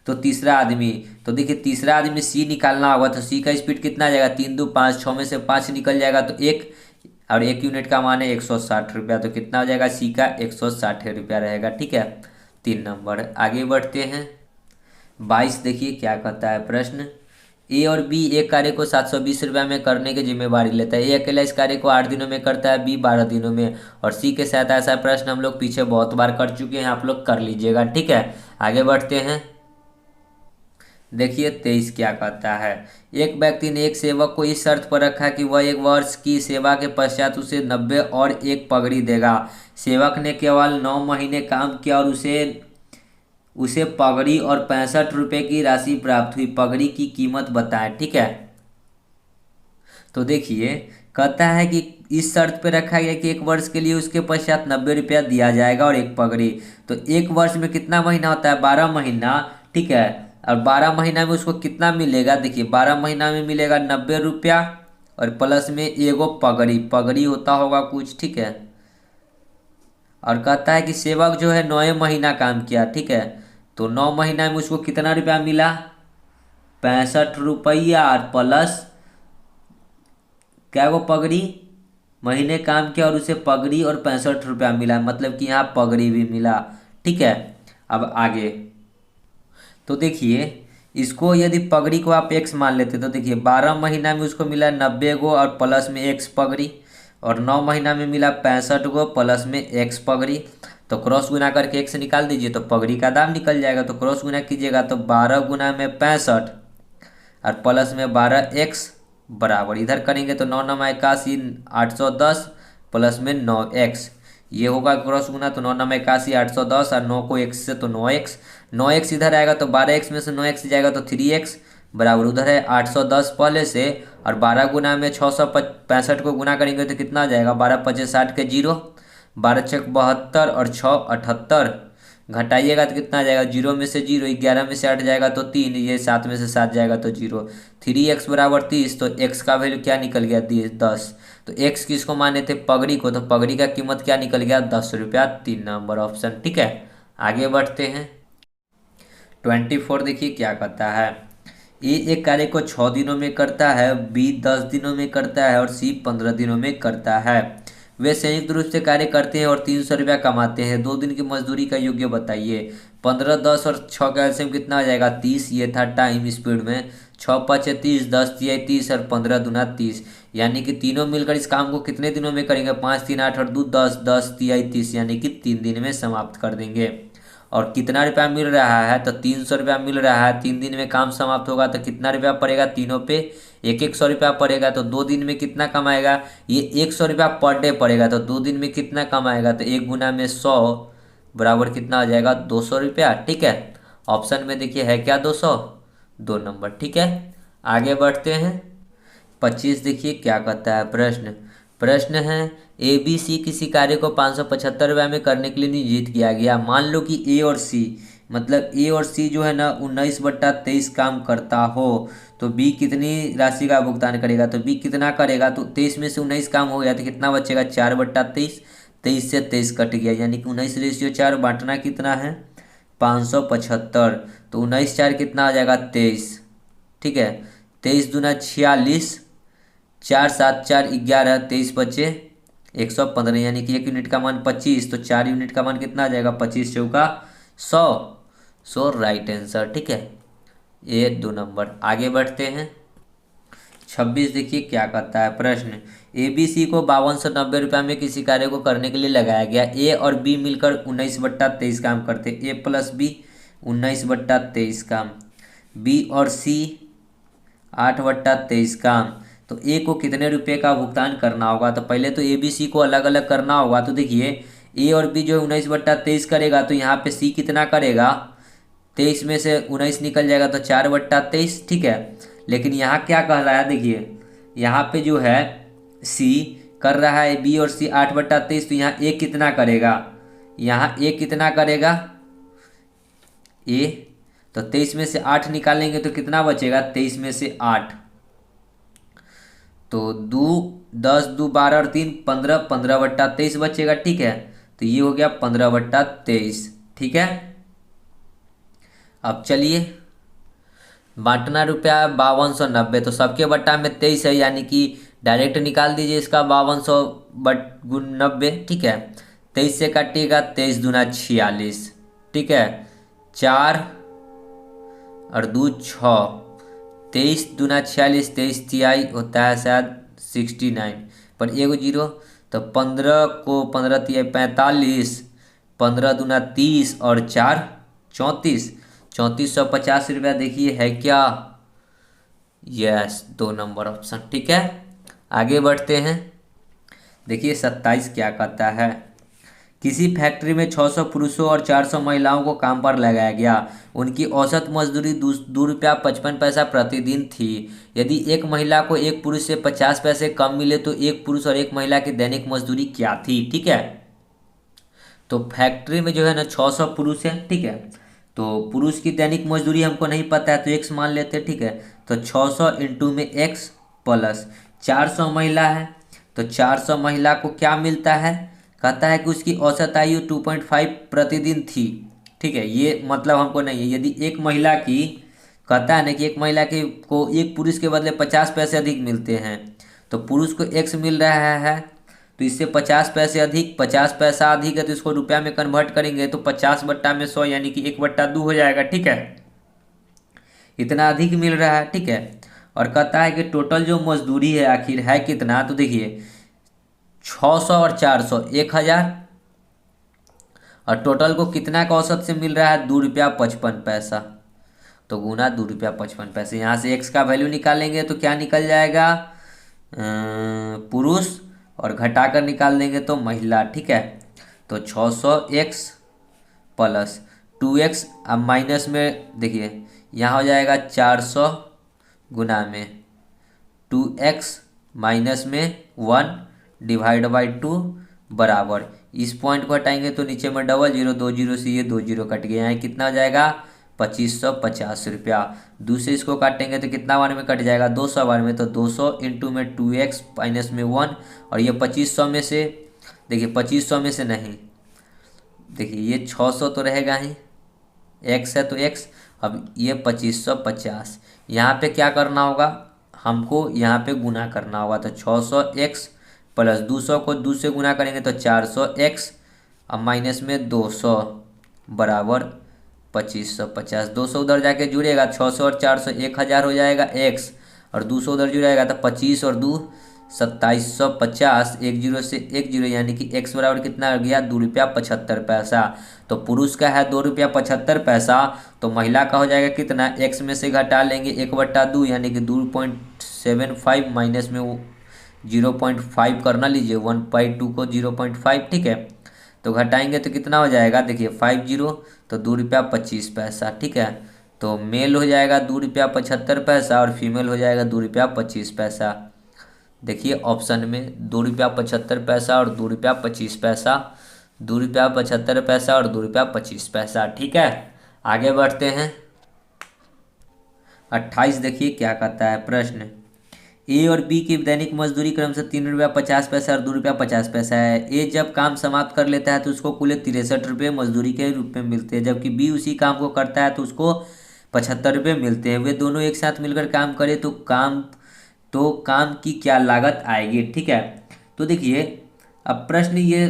S1: तो तीसरा आदमी, तो देखिए तीसरा आदमी सी निकालना होगा तो सी का स्पीड कितना आ जाएगा 3 2 5, 6 में से 5 निकल जाएगा तो 1 और 1 यूनिट का मान है 160 रुपया, तो कितना हो जाएगा सी का 160 रुपया रहेगा। ठीक है, 3 नंबर। आगे बढ़ते हैं। 22 देखिए क्या कहता है प्रश्न। ए और बी एक कार्य को 720 रुपया में करने की जिम्मेवारी लेता है। ए अकेला इस कार्य को 8 दिनों में करता है, बी 12 दिनों में। और सी के साथ ऐसा प्रश्न हम लोग पीछे बहुत बार कर चुके हैं, आप लोग कर लीजिएगा। ठीक है, आगे बढ़ते हैं। देखिए 23 क्या कहता है। एक व्यक्ति ने एक सेवक को इस शर्त पर रखा कि वह 1 वर्ष की सेवा के पश्चात उसे 90 और 1 पगड़ी देगा। सेवक ने केवल 9 महीने काम किया और उसे उसे पगड़ी और 65 रुपये की राशि प्राप्त हुई, पगड़ी की कीमत बताएं। ठीक है, तो देखिए कहता है कि इस शर्त पे रखा गया कि 1 वर्ष के लिए उसके पश्चात 90 रुपया दिया जाएगा और एक पगड़ी। तो 1 वर्ष में कितना महीना होता है? 12 महीना। ठीक है, और 12 महीना में उसको कितना मिलेगा? देखिए 12 महीना में मिलेगा 90 रुपया और प्लस में एगो पगड़ी, पगड़ी होता होगा कुछ। ठीक है, और कहता है कि सेवक जो है 9 महीना काम किया। ठीक है, तो 9 महीना में उसको कितना रुपया मिला? 65 रुपया और प्लस क्या वो पगड़ी, महीने काम किया और उसे पगड़ी और 65 रुपया मिला, मतलब कि यहाँ पगड़ी भी मिला। ठीक है, अब आगे तो देखिए इसको यदि पगड़ी को आप एक्स मान लेते तो देखिए 12 महीना में उसको मिला 90 गो और प्लस में एक्स पगड़ी, और 9 महीना में मिला 65 गो प्लस में एक्स पगड़ी। तो क्रॉस गुना करके एक्स निकाल दीजिए तो पगड़ी का दाम निकल जाएगा। तो क्रॉस गुना कीजिएगा तो 12 गुना में 65 और प्लस में 12x बराबर, इधर करेंगे तो 9 9 81 810 प्लस में 9x, ये होगा क्रॉस गुना। तो 9 9 81 810 और 9 को x से तो 9x, 9x इधर आएगा तो 12x में से 9x जाएगा तो 3x बराबर, उधर है 810 पहले से, और 12 गुना में 665 को गुना करेंगे तो कितना आ जाएगा? 12 5 60 के 0, 12 6 72 और 6 78, घटाइएगा तो कितना आ जाएगा? 0 में से 0, 11 में से 8 जाएगा तो 3, ये 7 में से 7 जाएगा तो 0, 3x बराबर 30। तो x का वैल्यू क्या निकल गया? 10। तो x किसको माने थे? पगड़ी को। तो पगड़ी का कीमत क्या निकल गया? 10 रुपया, 3 नंबर ऑप्शन। ठीक है, आगे बढ़ते हैं। 24 देखिए क्या कहता है। ए एक कार्य को 6 दिनों में करता है, बी 10 दिनों में करता है और सी 15 दिनों में करता है। वे संयुक्त रूप से कार्य करते हैं और 300 रुपया कमाते हैं। 2 दिन की मजदूरी का योग्य बताइए। 15 10 और 6 का एलसीएम कितना आ जाएगा? 30। ये था टाइम स्पीड में। 6 5 30, 10 तिया 30 और 15 दूना 30, यानी कि तीनों मिलकर इस काम को कितने दिनों में करेंगे? 5 3 8 और 2 10, 10 तिया 30, यानी कि 3 दिन में समाप्त कर देंगे। और कितना रुपया मिल रहा है? तो 300 रुपया मिल रहा है। 3 दिन में काम समाप्त होगा तो कितना रुपया पड़ेगा? तीनों पे 1 1 100 रुपया पड़ेगा। तो 2 दिन में कितना कमाएगा? ये 100 रुपया पर डे पड़ेगा। तो 2 दिन में कितना कमाएगा? तो 1 गुना में 100 बराबर कितना आ जाएगा? 200 रुपया। ठीक है, ऑप्शन में देखिए है क्या? 200, 2 नंबर। ठीक है, आगे बढ़ते हैं। 25 देखिए क्या कहता है प्रश्न। प्रश्न है ए बी सी किसी कार्य को 575 रुपये में करने के लिए नियोजित किया गया। मान लो कि ए और सी, मतलब ए और सी जो है ना 19/23 काम करता हो, तो बी कितनी राशि का भुगतान करेगा? तो बी कितना करेगा? तो 23 में से 19 काम हो गया तो कितना बचेगा? 4/23, 23 से 23 कट गया, यानी कि 19/4, बांटना कितना है? 575। तो 19 4 कितना आ जाएगा? 23। ठीक है, 23 दूना 46, 4 7 4 11, 23 बचे 115, यानी कि 1 यूनिट का मान 25। तो 4 यूनिट का मान कितना आ जाएगा? 25 चौका 100, 100 राइट आंसर। ठीक है, ये 2 नंबर। आगे बढ़ते हैं। 26 देखिए क्या कहता है प्रश्न। ए बी सी को 5290 रुपया में किसी कार्य को करने के लिए लगाया गया। ए और बी मिलकर 19/23 काम करते। ए प्लस बी 19/23 काम, बी और सी 8/23 काम। तो ए को कितने रुपए का भुगतान करना होगा? तो पहले तो ए बी सी को अलग अलग करना होगा। तो देखिए ए और बी जो 19/23 करेगा तो यहाँ पे सी कितना करेगा? 23 में से 19 निकल जाएगा तो 4/23। ठीक है, लेकिन यहाँ क्या कह रहा है? देखिए यहाँ पे जो है सी कर रहा है बी और सी 8/23, तो यहाँ ए कितना करेगा? यहाँ ए कितना करेगा? ए तो 23 में से 8 निकालेंगे तो कितना बचेगा? 23 में से 8, तो 2 10 2 12 और 3 15, 15/23 बचेगा। ठीक है, तो ये हो गया 15/23। ठीक है, अब चलिए बांटना रुपया 5290, तो सबके बट्टा में 23 है, यानी कि डायरेक्ट निकाल दीजिए इसका 5200 बट गुण 90। ठीक है, 23 से काटिएगा 23 दूना 46। ठीक है, 4 और 2 6, 23 दूना 46, 23 तिहाई होता है शायद 69, पर एगो जीरो। तो 15 को 15 तिहाई 45, 15 दूना 30 और 4 34, 3450 रुपया देखिए है क्या? Yes, 2 number option. ठीक है, आगे बढ़ते हैं। देखिए 27 क्या कहता है किसी फैक्ट्री में 600 पुरुषों और 400 महिलाओं को काम पर लगाया गया। उनकी औसत मजदूरी 2 रुपया 55 पैसा प्रतिदिन थी। यदि एक महिला को एक पुरुष से 50 पैसे कम मिले तो एक पुरुष और एक महिला की दैनिक मजदूरी क्या थी। ठीक है, तो फैक्ट्री में जो है ना 600 पुरुष है। ठीक है, तो पुरुष की दैनिक मजदूरी हमको नहीं पता है तो एक्स मान लेते हैं। ठीक है, तो 600 इंटू में एक्स प्लस 400 महिला है, तो 400 महिला को क्या मिलता है, कहता है कि उसकी औसत आयु 2.5 प्रतिदिन थी। ठीक है, ये मतलब हमको नहीं है। यदि एक महिला की, कहता है ना कि एक महिला के को एक पुरुष के बदले 50 पैसे अधिक मिलते हैं, तो पुरुष को एक्स मिल रहा है, तो इससे 50 पैसे अधिक, 50 पैसा अधिक है तो इसको रुपया में कन्वर्ट करेंगे तो 50/100 यानी कि 1/2 हो जाएगा। ठीक है, इतना अधिक मिल रहा है। ठीक है, और कहता है कि टोटल जो मजदूरी है आखिर है कितना, तो देखिए 600 और 400 1000, और टोटल को कितना का औसत से मिल रहा है 2 रुपया 55 पैसा, तो गुना 2 रुपया 55 पैसे। यहाँ से एक्स का वैल्यू निकालेंगे तो क्या निकल जाएगा, पुरुष, और घटाकर निकाल देंगे तो महिला। ठीक है, तो 600x प्लस 2x, अब माइनस में देखिए यहाँ हो जाएगा 400 गुना में 2x माइनस में 1 डिवाइड बाई 2 बराबर, इस पॉइंट को हटाएंगे तो नीचे में डबल जीरो, 2 जीरो से ये 2 जीरो कट गया, यहाँ कितना हो जाएगा 2550 रुपया। दूसरे इसको काटेंगे तो कितना बार में कट जाएगा 200 बार में, तो 200 इंटू में 2x माइनस में 1, और ये 2500 में से, देखिए 2500 में से नहीं, देखिए ये 600 तो रहेगा ही, x है तो x, अब ये 2550, यहाँ पे क्या करना होगा हमको, यहाँ पे गुना करना होगा, तो 600x प्लस 200 को 2 से गुना करेंगे तो 400x, अब माइनस में 200 बराबर 2550। 200 उधर जाके जुड़ेगा, 600 और 400 1000 हो जाएगा x, और 200 उधर जुड़ेगा तो 25 और 2 2750, 1 जीरो से 1 जीरो, यानी कि x बराबर कितना हो गया 2 रुपया 75 पैसा। तो पुरुष का है 2 रुपया 75 पैसा, तो महिला का हो जाएगा कितना, x में से घटा लेंगे 1/2 यानी कि 2.75 माइनस में 0.5 करना लीजिए, 1/2 को 0.5। ठीक है, तो घटाएंगे तो कितना हो जाएगा, देखिए 5 जीरो तो 2 रुपया 25 पैसा। ठीक है, तो मेल हो जाएगा 2 रुपया 75 पैसा और फीमेल हो जाएगा 2 रुपया 25 पैसा। देखिए ऑप्शन में 2 रुपया 75 पैसा और 2 रुपया 25 पैसा, 2 रुपया 75 पैसा और 2 रुपया 25 पैसा। ठीक है, आगे बढ़ते हैं। 28 देखिए क्या कहता है प्रश्न, ए और बी की दैनिक मजदूरी क्रमशः 3 रुपया 50 पैसा और 2 रुपया 50 पैसा है। ए जब काम समाप्त कर लेता है तो उसको कुल 63 रुपये मजदूरी के रूप में मिलते हैं, जबकि बी उसी काम को करता है तो उसको 75 रुपये मिलते हैं। वे दोनों एक साथ मिलकर काम करें तो काम की क्या लागत आएगी। ठीक है, तो देखिए अब प्रश्न ये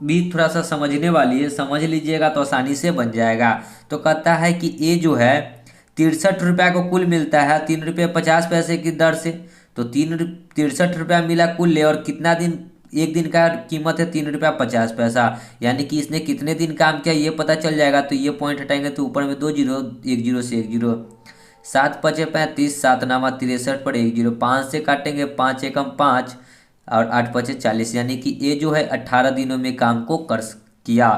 S1: भी थोड़ा सा समझने वाली है, समझ लीजिएगा तो आसानी से बन जाएगा। तो कहता है कि ए जो है 63 रुपया को कुल मिलता है 3 रुपये 50 पैसे की दर से, तो 63 रुपया मिला कुल, और कितना दिन, एक दिन का कीमत है 3 रुपया 50 पैसा, यानी कि इसने कितने दिन काम किया ये पता चल जाएगा। तो ये पॉइंट हटाएंगे तो ऊपर में 2 जीरो, 1 जीरो से 1 जीरो, 7 पचे 35, 7 नामा 63 पर 1 जीरो, 5 से काटेंगे 5 एकम 5 और 8 पचे 40, यानी कि ए जो है 18 दिनों में काम को किया।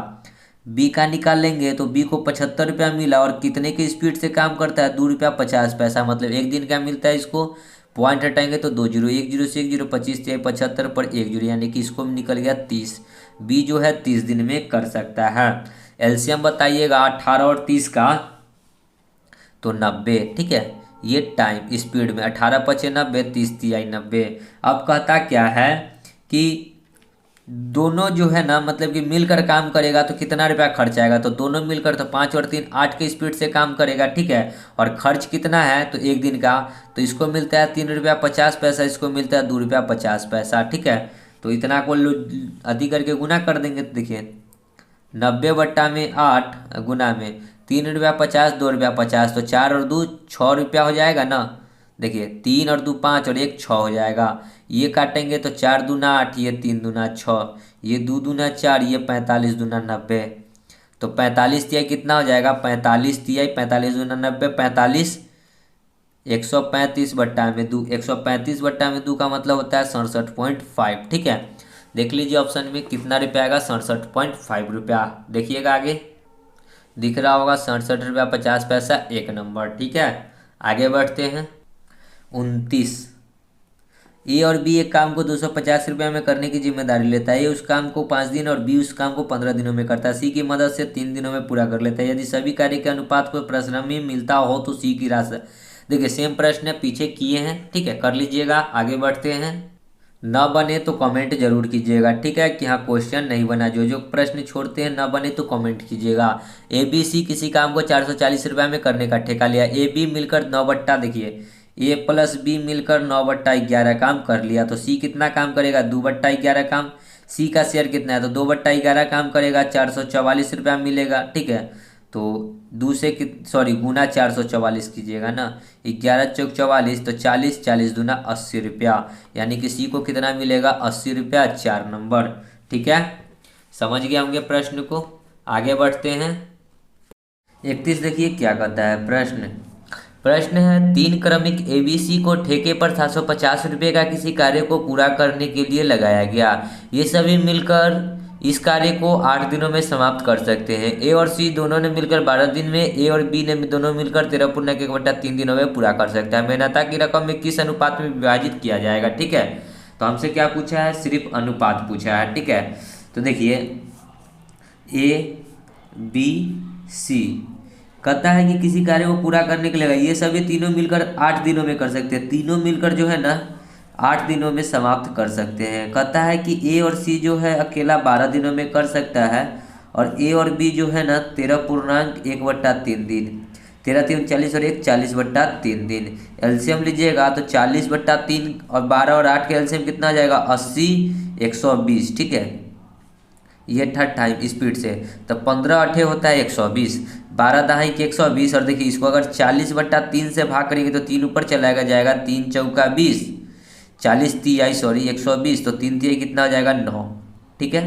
S1: बी का निकाल लेंगे तो बी को 75 रुपया मिला, और कितने की स्पीड से काम करता है 2 रुपया 50 पैसा, मतलब एक दिन का मिलता है इसको। पॉइंट हटाएंगे तो 2 जीरो, 1 जीरो से 1 जीरो, 25 से 75 पर 1 जीरो, यानी कि इसको निकल गया 30। बी जो है 30 दिन में कर सकता है। एलसीएम बताइएगा 18 और 30 का, तो 90। ठीक है, ये टाइम स्पीड में 18 पचे 90, 30 तिहाई 90। अब कहता क्या है कि दोनों जो है ना, मतलब कि मिलकर काम करेगा तो कितना रुपया खर्च आएगा, तो दोनों मिलकर तो 5 और 3 8 के स्पीड से काम करेगा। ठीक है, और खर्च कितना है तो एक दिन का, तो इसको मिलता है 3 रुपया 50 पैसा, इसको मिलता है 2 रुपया 50 पैसा। ठीक है, तो इतना को अधिक करके गुना कर देंगे तो देखिए 90/8 गुना में 3 रुपया 50, 2 रुपया 50, तो 4 और 2 6 रुपया हो जाएगा ना। देखिए 3 और 2 5 और 1 6 हो जाएगा, ये काटेंगे तो 4 दूना 8, ये 3 दूना 6, ये 2 दूना 4, ये 45 दूना 90, तो 45 तिहाई कितना हो जाएगा 45 तिहाई 45 दूना 90, 45 135/2, 135/2 का मतलब होता है 67.5। ठीक है, देख लीजिए ऑप्शन में कितना रुपया आएगा, 67.5 रुपया। देखिएगा आगे दिख रहा होगा 67 रुपया 50 पैसा, एक नंबर। ठीक है, आगे बढ़ते हैं। 29, ए और बी एक काम को 250 रुपया में करने की जिम्मेदारी लेता है। ए उस काम को 5 दिन और बी उस काम को 15 दिनों में करता है। सी की मदद से 3 दिनों में पूरा कर लेता है। यदि सभी कार्य के अनुपात को प्रश्न में मिलता हो तो सी की राशि। देखिए सेम प्रश्न है, पीछे किए हैं, ठीक है, कर लीजिएगा। आगे बढ़ते हैं। न बने तो कमेंट जरूर कीजिएगा, ठीक है, कि हाँ क्वेश्चन नहीं बना। जो जो प्रश्न छोड़ते हैं न बने तो कमेंट कीजिएगा। ए बी सी किसी काम को 440 रुपया में करने का ठेका लिया। ए बी मिलकर 9 बट्टा, देखिए ए प्लस बी मिलकर 9/11 काम कर लिया। तो सी कितना काम करेगा, 2/11 काम। सी का शेयर कितना है, तो 2/11 काम करेगा, 444 रुपया मिलेगा। ठीक है, तो गुना 444 कीजिएगा ना, 11 चौक 44, तो 40, 40 दूना 80 रुपया, यानी कि सी को कितना मिलेगा, 80 रुपया, 4 नंबर। ठीक है, समझ गए होंगे प्रश्न को। आगे बढ़ते हैं। 31 देखिए क्या कहता है प्रश्न है 3 क्रमिक एबीसी को ठेके पर 750 रुपये का किसी कार्य को पूरा करने के लिए लगाया गया। ये सभी मिलकर इस कार्य को 8 दिनों में समाप्त कर सकते हैं। ए और सी दोनों ने मिलकर 12 दिन में, ए और बी ने दोनों मिलकर 13.1/3 दिनों में पूरा कर सकता है। मेहनता की रकम में किस अनुपात में विभाजित किया जाएगा। ठीक है, तो हमसे क्या पूछा है, सिर्फ अनुपात पूछा है। ठीक है, तो देखिए ए बी सी कहता है कि किसी कार्य को पूरा करने के लिए ये सभी तीनों मिलकर 8 दिनों में कर सकते हैं। तीनों मिलकर जो है ना 8 दिनों में समाप्त कर सकते हैं। कहता है कि ए और सी जो है अकेला 12 दिनों में कर सकता है, और ए और बी जो है ना 13.1/3 दिन, 13 3 40 और 1 40/3 दिन। एलसीएम लीजिएगा तो 40/3 और 12 और 8 के एलसीएम कितना आ जाएगा, 80, 120। ठीक है, ये था टाइम स्पीड से, तो 15 8 होता है 120, 12 दहाई के 120। और देखिए इसको अगर 40/3 से भाग करेंगे तो 3 ऊपर चला जाएगा, 3 चौका 20, 120, तो 3 तिहाई कितना हो जाएगा, 9। ठीक है,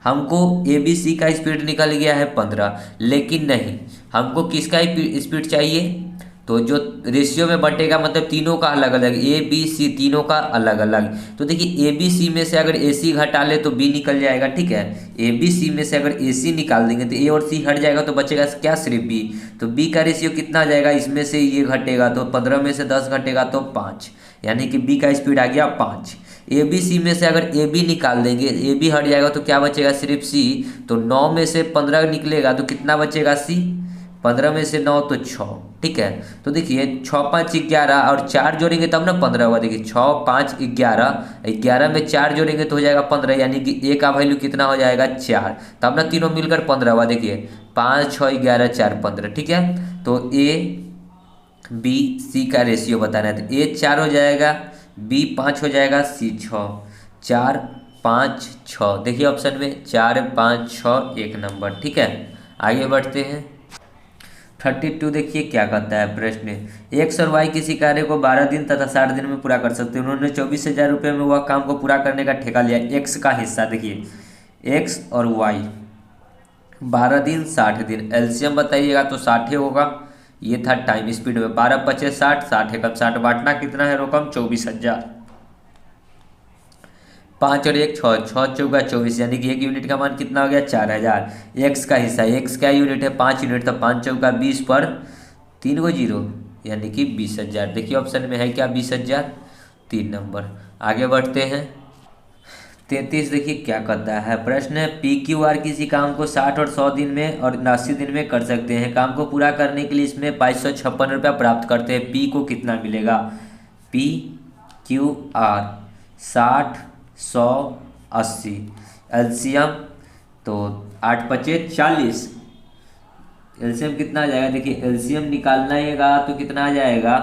S1: हमको ए बी सी का स्पीड निकल गया है 15, लेकिन नहीं, हमको किसका स्पीड चाहिए, तो जो रेशियो में बटेगा मतलब तीनों का अलग अलग, ए बी सी तीनों का अलग अलग। तो देखिए ए बी सी में से अगर ए सी घटा ले तो बी निकल जाएगा। ठीक है, ए बी सी में से अगर ए सी निकाल देंगे तो ए और सी हट जाएगा, तो बचेगा क्या, सिर्फ बी। तो बी का रेशियो कितना आ जाएगा, इसमें से ये घटेगा तो 15 में से 10 घटेगा तो 5, यानी कि बी का स्पीड आ गया 5। ए बी सी में से अगर ए बी निकाल देंगे, ए बी हट जाएगा तो क्या बचेगा, सिर्फ सी। तो 9 में से 15 निकलेगा तो कितना बचेगा, सी। 15 में से 9 तो 6। ठीक है, तो देखिए 6 5 11 और 4 जोड़ेंगे तब ना 15 होगा। देखिए 6 5 11, 11 में 4 जोड़ेंगे तो हो जाएगा 15, यानी कि ए का वैल्यू कितना हो जाएगा, 4। तब ना तीनों मिलकर 15 हुआ। देखिए 5 6 11 4 15। ठीक है, तो ए बी सी का रेशियो बताना है, तो ए 4 हो जाएगा, बी 5 हो जाएगा, सी 6, 4 5 6। देखिए ऑप्शन में 4 5 6, एक नंबर। ठीक है, आगे बढ़ते हैं। 32 देखिए क्या कहता है प्रश्न। एक्स और वाई किसी कार्य को 12 दिन तथा 60 दिन में पूरा कर सकते हैं। उन्होंने 24,000 रुपये में वह काम को पूरा करने का ठेका लिया। एक्स का हिस्सा, देखिए एक्स और वाई 12 दिन 60 दिन, एलसीएम बताइएगा तो 60 होगा। ये था टाइम स्पीड में, 12 25 60, 60 कम 60, बांटना कितना है रकम, 24,000। 5 और 1 6, 6 चौका 24, यानी कि 1 यूनिट का मान कितना हो गया, 4,000। एक्स का हिस्सा, एक्स का यूनिट है 5 यूनिट, तो 5 चौका 20 पर 3 को 0, यानी कि 20,000। देखिए ऑप्शन में है क्या, 20,000, 3 नंबर। आगे बढ़ते हैं। 33 देखिए क्या कहता है प्रश्न है। पी क्यू आर किसी काम को 60 और 100 दिन में और 80 दिन में कर सकते हैं। काम को पूरा करने के लिए इसमें 2256 रुपया प्राप्त करते हैं। पी को कितना मिलेगा, पी क्यू आर 60 100 80, एलसीएम तो 8 5 40, एलसीएम कितना आ जाएगा, देखिए एलसीएम निकालना हैगा तो कितना आ जाएगा,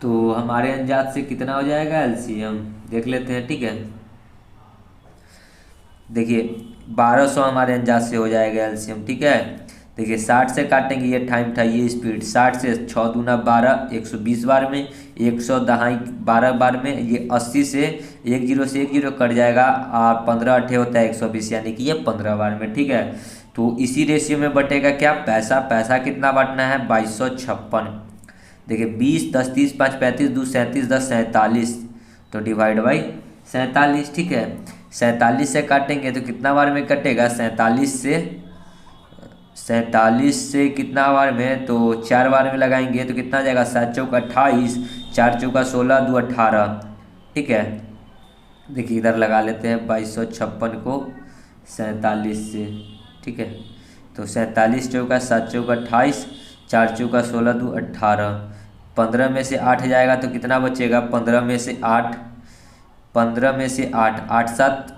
S1: तो हमारे अंदाज से कितना हो जाएगा एलसीएम देख लेते हैं। ठीक है, देखिए 1200 हमारे अंदाज से हो जाएगा एलसीएम। ठीक है, देखिए 60 से काटेंगे, ये टाइम था, ये स्पीड, 60 से 6 दूना 12, 120 बार में, 100 दहाई 12 बार में, ये 80 से 1 0 से 1 0 कट जाएगा, और 15 8 होता है 120, यानी कि ये 15 बार में। ठीक है, तो इसी रेशियो में बटेगा क्या, पैसा कितना बांटना है, 2256। देखिए 20 10 30 5 35 2 37 10 47, तो डिवाइड बाई 47, ठीक है। 47 से काटेंगे तो कितना बार में कटेगा, 47 से कितना बार में, तो 4 बार में लगाएंगे तो कितना आ जाएगा, 7 चौका 28, 4 चौका 16, 2 18, ठीक है। देखिए इधर लगा लेते हैं 2256 को 47 से, ठीक है। तो 47 चौका 7 चौका 28, 4 चौका 16, 2 18, 15 में से 8 जाएगा तो कितना बचेगा, 15 में से 8, 8 7,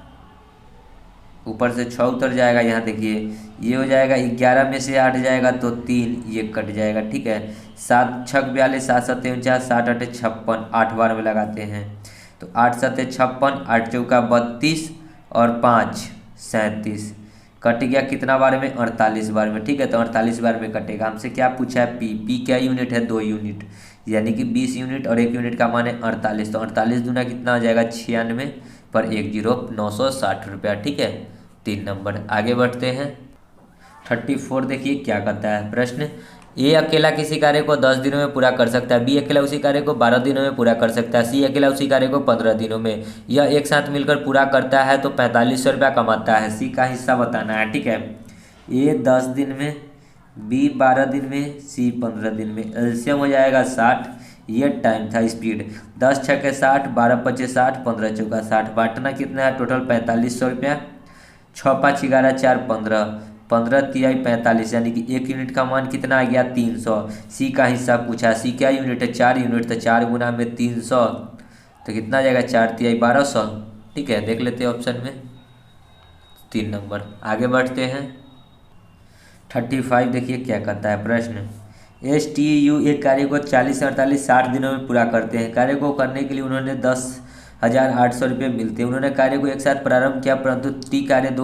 S1: ऊपर से 6 उतर जाएगा, यहाँ देखिए ये हो जाएगा। 11 में से 8 जाएगा तो 3, ये कट जाएगा, ठीक है। 7 छक 42, 7 7 49, 7 8 56, 8 बार में लगाते हैं तो 8 7 56, 8 चौका 32 और 5 37, कट गया कितना बार में, 48 बार में, ठीक है। तो 48 बार में कटेगा। हमसे क्या पूछा है, पी क्या यूनिट है, 2 यूनिट, यानी कि 20 यूनिट और 1 यूनिट का मान है 48। तो 48 दूना कितना हो जाएगा, 96 पर 10 960 रुपया, ठीक है। 3 नंबर। आगे बढ़ते हैं 34। देखिए क्या करता है प्रश्न, ए अकेला किसी कार्य को 10 दिनों में पूरा कर सकता है, बी अकेला उसी कार्य को 12 दिनों में पूरा कर सकता है, सी अकेला उसी कार्य को 15 दिनों में। यह एक साथ मिलकर पूरा करता है तो 4500 रुपया कमाता है। सी का हिस्सा बताना है, ठीक है। ए 10 दिन में, बी 12 दिन में, सी 15 दिन में। एलसीएम हो जाएगा 60। ये टाइम था, स्पीड 10 छक्के 60, 12 पच्चे 60, 15 चौका 60। बांटना कितना है, टोटल 4500 रुपया। 6 5 11 4 15, 15 तिहाई 45, यानी कि 1 यूनिट का मान कितना आ गया, 300। सी का हिस्सा पूछा, सी क्या यूनिट है, 4 यूनिट, तो 4 गुना में 300 तो कितना आ जाएगा, 4 तिहाई 1200, ठीक है। देख लेते हैं ऑप्शन में 3 नंबर। आगे बढ़ते हैं 35। देखिए क्या करता है प्रश्न, STU एक कार्य को 40 48 60 दिनों में पूरा करते हैं। कार्य को करने के लिए उन्होंने 10,800 रुपये मिलते हैं। उन्होंने कार्य को एक साथ प्रारंभ किया, परंतु टी कार्य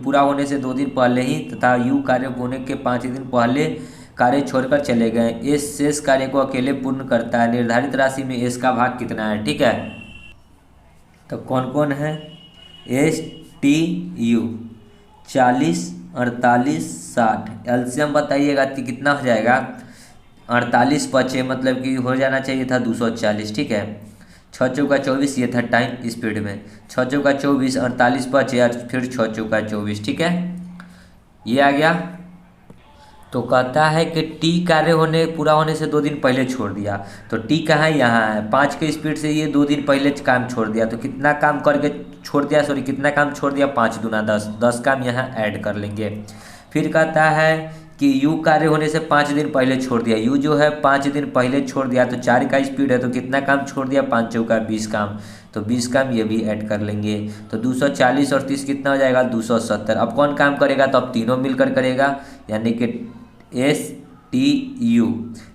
S1: पूरा होने से 2 दिन पहले ही तथा यू कार्य होने के 5 दिन पहले कार्य छोड़कर चले गए। एस शेष कार्य को अकेले पूर्ण करता है। निर्धारित राशि में एस का भाग कितना है, ठीक है। तो कौन कौन है, STU 40 48 60। एलसीएम बताइएगा कि कितना हो जाएगा, 48 बचे, मतलब कि हो जाना चाहिए था 240, ठीक है। 6 चौका 24, ये था टाइम स्पीड में। 6 चौका 24, 48 बचे और फिर 6 चौका 24, ठीक है। ये आ गया। तो कहता है कि टी कार्य पूरा होने से 2 दिन पहले छोड़ दिया। तो टी कहाँ है, यहाँ है। 5 के स्पीड से ये 2 दिन पहले काम छोड़ दिया। तो कितना काम करके छोड़ दिया, कितना काम छोड़ दिया, 5 दूना 10, 10 काम यहाँ ऐड कर लेंगे। फिर कहता है कि यू कार्य होने से 5 दिन पहले छोड़ दिया। यू जो है 5 दिन पहले छोड़ दिया, तो 4 का स्पीड है, तो कितना काम छोड़ दिया, 5 चौका 20 काम, तो 20 काम ये भी ऐड कर लेंगे। तो 240 और 30 कितना हो जाएगा, 270। अब कौन काम करेगा, तो अब तीनों मिलकर करेगा, यानी कि STU।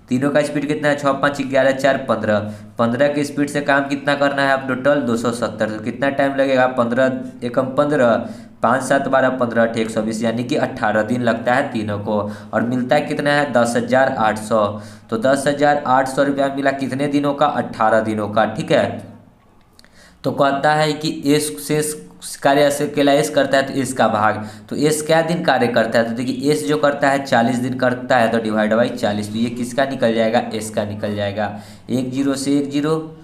S1: तीनों का स्पीड कितना है, 6 5 11 4 15। 15 के स्पीड से काम कितना करना है, अब टोटल 270। तो कितना टाइम लगेगा, 15 एकम 15, 5 7 12 15 8 120, यानी कि 18 दिन लगता है तीनों को। और मिलता है कितना है, 10,800। तो 10,800 रुपया मिला कितने दिनों का, 18 दिनों का, ठीक है। तो कहता है कि एस शेष कार्य से अकेला एस करता है तो एस का भाग, तो एस क्या दिन कार्य करता है, तो देखिए एस जो करता है 40 दिन करता है, तो डिवाइड बाई 40, तो ये किसका निकल जाएगा, एस का निकल जाएगा। 1 0 से 1 0,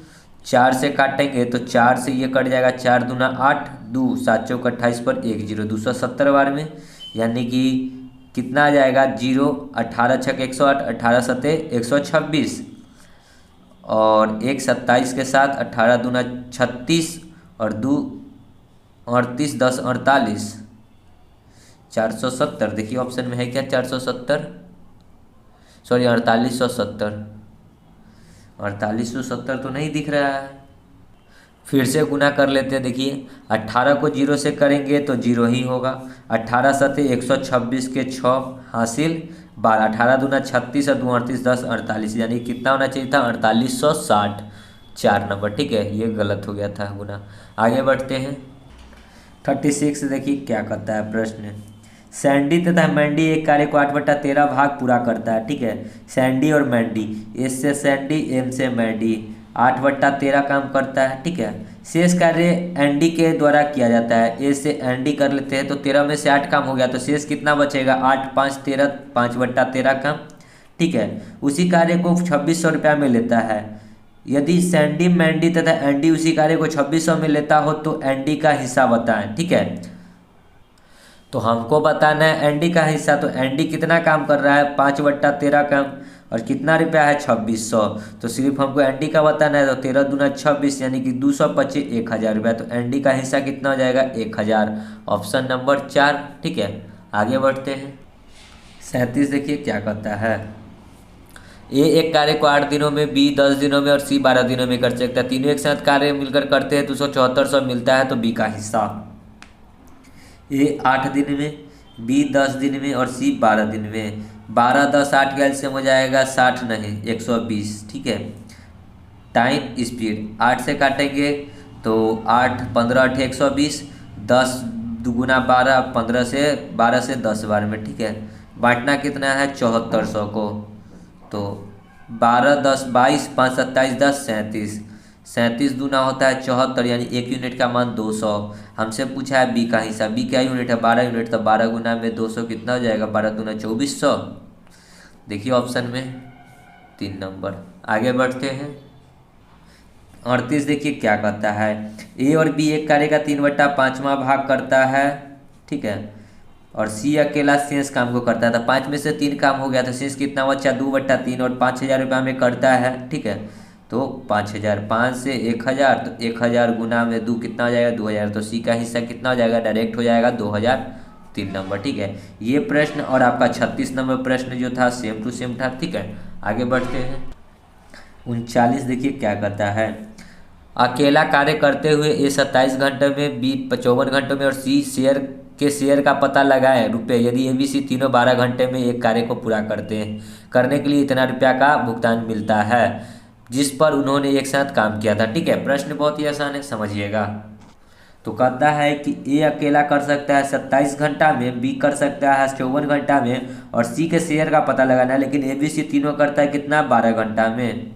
S1: 4 से काटेंगे तो 4 से ये कट जाएगा, 4 दूना 8, 2 7 चौक 28 पर 1 0, 270 बार में, यानी कि कितना आ जाएगा, 0 18 छक 108, 18 सते 126 और 1 27 के साथ 18 दूना 36 और 2 38 10 48, 470। देखिए ऑप्शन में है क्या, 470, सॉरी 4870, 4870 तो नहीं दिख रहा है। फिर से गुना कर लेते हैं। देखिए 18 को 0 से करेंगे तो 0 ही होगा। 18 सते 126 के 6 हासिल 12, 18 दूना 36 और 2 38 10 48, यानी कितना होना चाहिए था, 4860, 4 नंबर, ठीक है। ये गलत हो गया था गुना। आगे बढ़ते हैं 36। देखिए क्या करता है प्रश्न, सैंडी तथा मैंडी एक कार्य को 8/13 भाग पूरा करता है, ठीक है। सैंडी और मैंडी, एस से सैंडी, एम से मैंडी, 8/13 काम करता है, ठीक है। शेष कार्य एनडी के द्वारा किया जाता है। ए से एनडी कर लेते हैं तो 13 में से 8 काम हो गया, तो शेष कितना बचेगा, 8 5 13, 5/13 काम, ठीक है। उसी कार्य को 2600 रुपया में लेता है। यदि सैंडी मैंडी तथा एंडी उसी कार्य को 2600 में लेता हो तो एंडी का हिस्सा बताएं। ठीक है, तो हमको बताना है एंडी का हिस्सा। तो एंडी कितना काम कर रहा है, 5/13 काम, और कितना रुपया है, 2600। तो सिर्फ हमको एंडी का बताना है, तो 13 दूना 26 यानी कि 225 1000 रुपया। तो एंडी का हिस्सा कितना हो जाएगा, 1000। Option number 4। ठीक है, आगे बढ़ते हैं। 37 देखिए क्या कहता है, ए एक कार्य को 8 दिनों में, बी 10 दिनों में और सी 12 दिनों में कर सकता है। तीनों एक साथ कार्य मिलकर करते हैं तो 7400 मिलता है। तो बी का हिस्सा, ए 8 दिन में, बी 10 दिन में और सी 12 दिन में। 12 10 8 का एलसीएम हो जाएगा 60 नहीं 120। ठीक है, टाइम स्पीड 8 से काटेंगे तो 8 15 8 120, 10 दुगुना 12, 15 से 12 से 10 बार में। ठीक है, बांटना कितना है, 7400 को। तो 12 10 22, 5 27 10 37, 37 दूना होता है 74 यानी 1 यूनिट का मान 200। हमसे पूछा है बी का हिस्सा, बी क्या यूनिट है, 12 यूनिट। तो 12 गुना में 200 कितना हो जाएगा, 12 दूना 2400। देखिए ऑप्शन में 3 नंबर। आगे बढ़ते हैं। 38 देखिए क्या कहता है, ए और बी एक कार्य का 3/5वां भाग करता है। ठीक है, और सी अकेला शेष काम को करता है। तो 5 में से 3 काम हो गया तो शेष कितना बचा, 2/3 और 5000 रुपया में करता है। ठीक है, तो 5000, 5 से 1000 तो 1000 गुना में 2 कितना हो जाएगा, 2000। तो सी का हिस्सा कितना हो जाएगा, डायरेक्ट हो जाएगा 2000। 3 नंबर। ठीक है, ये प्रश्न और आपका 36 नंबर प्रश्न जो था सेम टू सेम था। ठीक है, आगे बढ़ते हैं। 39 देखिए क्या कहता है, अकेला कार्य करते हुए ए 27 घंटे में, बी 54 घंटों में और सी शेयर का पता लगाए रुपये यदि ए बी सी तीनों 12 घंटे में एक कार्य को पूरा करते हैं। करने के लिए इतना रुपया का भुगतान मिलता है जिस पर उन्होंने एक साथ काम किया था। ठीक है, प्रश्न बहुत ही आसान है, समझिएगा। तो कहता है कि ए अकेला कर सकता है 27 घंटा में, बी कर सकता है 54 घंटा में और सी के शेयर का पता लगाना है, लेकिन ए बी सी तीनों करता है कितना, 12 घंटा में।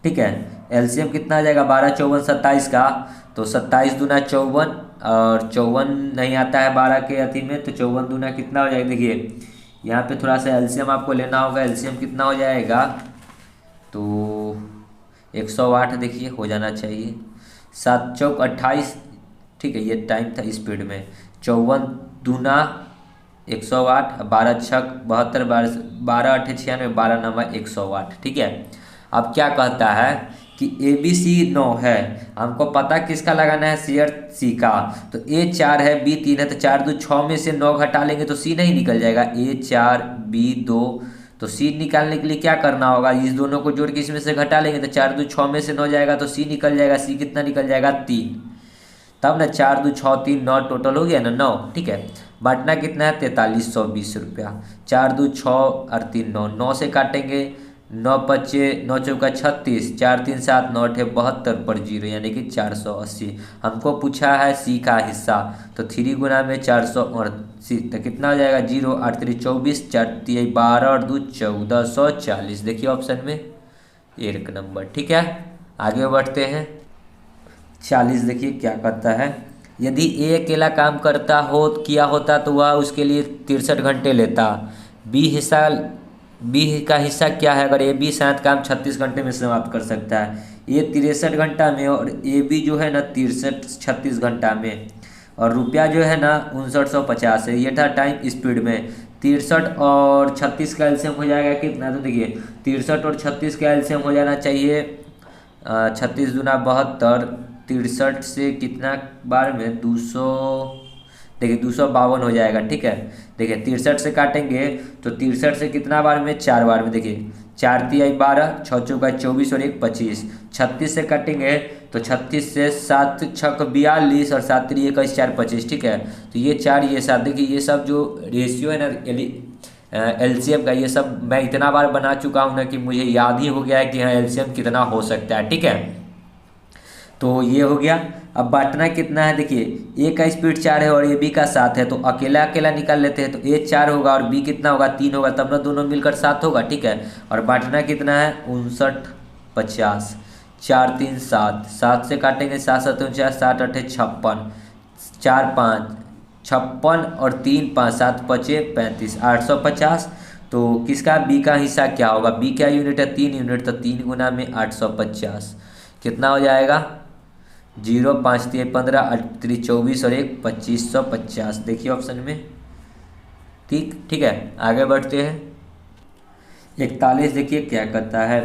S1: ठीक है, एलसीएम कितना आ जाएगा, 12 54 27 का। तो 27 दूना 54 और 54 नहीं आता है 12 के अति में, तो 54 दूना कितना हो जाएगा। देखिए यहाँ पे थोड़ा सा एलसीएम आपको लेना होगा। एलसीएम कितना हो जाएगा, तो 108 देखिए हो जाना चाहिए। 7 चौक 28। ठीक है, ये टाइम था स्पीड में। 54 दूना 108, 12 छक 72, 12 8 96, 12 नंबर 108। ठीक है, अब क्या कहता है कि ए बी सी 9 है, हमको पता किसका लगाना है, शेयर सी का। तो ए 4 है, बी 3 है, तो 4 2 6 में से 9 घटा लेंगे तो सी नहीं निकल जाएगा। ए 4 बी 2, तो सी निकालने के लिए क्या करना होगा, इस दोनों को जोड़ के इसमें से घटा लेंगे तो 4 2 6 में से 9 जाएगा तो सी निकल जाएगा। सी कितना निकल जाएगा, 3। तब ना 4 2 6 3 9 टोटल हो गया ना 9। ठीक है, बांटना कितना है, 4320 रुपया। 4 2 6 और 3 9, 9 से काटेंगे 9 5 9 चौका 36, 4 3 7 9 8 72 पर 0 यानी कि 480। हमको पूछा है सी का हिस्सा, तो 3 गुना में 480 तो कितना हो जाएगा, 0 8 3 24, 4 3 12 और 2 1440। देखिए ऑप्शन में 1 नंबर। ठीक है, आगे बढ़ते हैं। 40 देखिए क्या कहता है, यदि ए अकेला काम करता हो किया होता तो वह उसके लिए 63 घंटे लेता। बी का हिस्सा क्या है, अगर ए बी साथ काम 36 घंटे में समाप्त कर सकता है, ये 63 घंटा में और ए बी जो है ना 36 घंटा में, और रुपया जो है ना 5950 है। ये था टाइम स्पीड में। 63 और 36 का एलसीएम हो जाएगा कितना, तो देखिए 63 और 36 का एलसीएम हो जाना चाहिए 36 दूना 72, 63 से कितना बार में 200, देखिए 252 हो जाएगा। ठीक है, देखिए 63 से काटेंगे तो 63 से कितना बार में, 4 बार में। देखिए 4 3 12, 6 चौका 24 और 1 25। 36 से काटेंगे तो 36 से 7 छक 42 और 7 3 21 4 25। ठीक है, तो ये 4 ये 7, देखिए ये सब जो रेशियो है ना एलसीएम का, ये सब मैं इतना बार बना चुका हूँ ना कि मुझे याद ही हो गया है कि हाँ एलसीएम कितना हो सकता है। ठीक है, तो ये हो गया। अब बांटना कितना है, देखिए ए का स्पीड 4 है और ए बी का 7 है, तो अकेला अकेला निकाल लेते हैं। तो ए 4 होगा और बी कितना होगा, 3 होगा, तब ना दोनों मिलकर 7 होगा। ठीक है, और बांटना कितना है, 59 50, 4 3 7, 7 से काटेंगे 7 7 49, 7 8 56, 4 5 56 और 3 5 7 5 35, 850। तो किसका बी का हिस्सा क्या होगा, बी क्या यूनिट है 3 यूनिट, तो 3 × 850 कितना हो जाएगा 0, 5 × 3 = 15, 8 × 3 = 24 और 1 2550। देखिए ऑप्शन में। ठीक ठीक है, आगे बढ़ते हैं। 41 देखिए क्या करता है।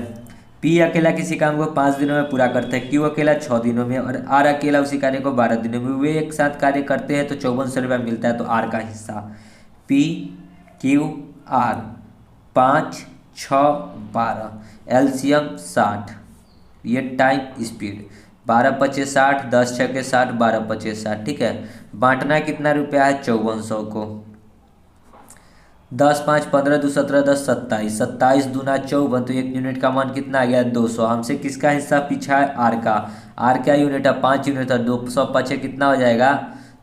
S1: पी अकेला किसी काम को 5 दिनों में पूरा करता है, क्यू अकेला 6 दिनों में और आर अकेला उसी कार्य को 12 दिनों में। वे एक साथ कार्य करते हैं तो 5400 रुपया मिलता है। तो आर का हिस्सा पी क्यू आर 5 6 12 एलसीएम 60। ये टाइम स्पीड 12 × 5 = 60, 10 × 6 = 60, 12 × 5 = 60। ठीक है, बांटना कितना रुपया है 5400 को। 10 5 15 2 17 10 27, 27 दूना 54, तो 1 यूनिट का मान कितना आ गया 200। हमसे किसका हिस्सा पीछा है आर का। आर क्या यूनिट है 5 यूनिट है, 200 पचे कितना हो जाएगा,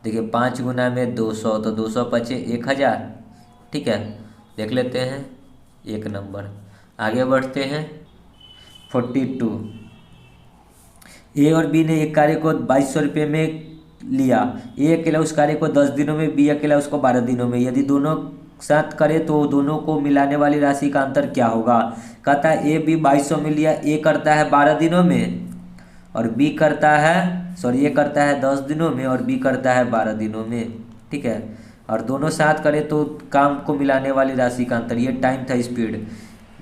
S1: देखिए 5 × 200 तो 200 पचे 1000। ठीक है, देख लेते हैं 1 नंबर। आगे बढ़ते हैं 42। ए और बी ने एक कार्य को 2200 रुपये में लिया। ए अकेला उस कार्य को 10 दिनों में, बी अकेला उसको 12 दिनों में। यदि दोनों साथ करे तो दोनों को मिलाने वाली राशि का अंतर क्या होगा। कहता है ए बी 2200 में लिया, ए करता है 12 दिनों में और बी करता है ए करता है 10 दिनों में और बी करता है 12 दिनों में। ठीक है, और दोनों साथ करे तो काम को मिलाने वाली राशि का अंतर। ये टाइम था स्पीड।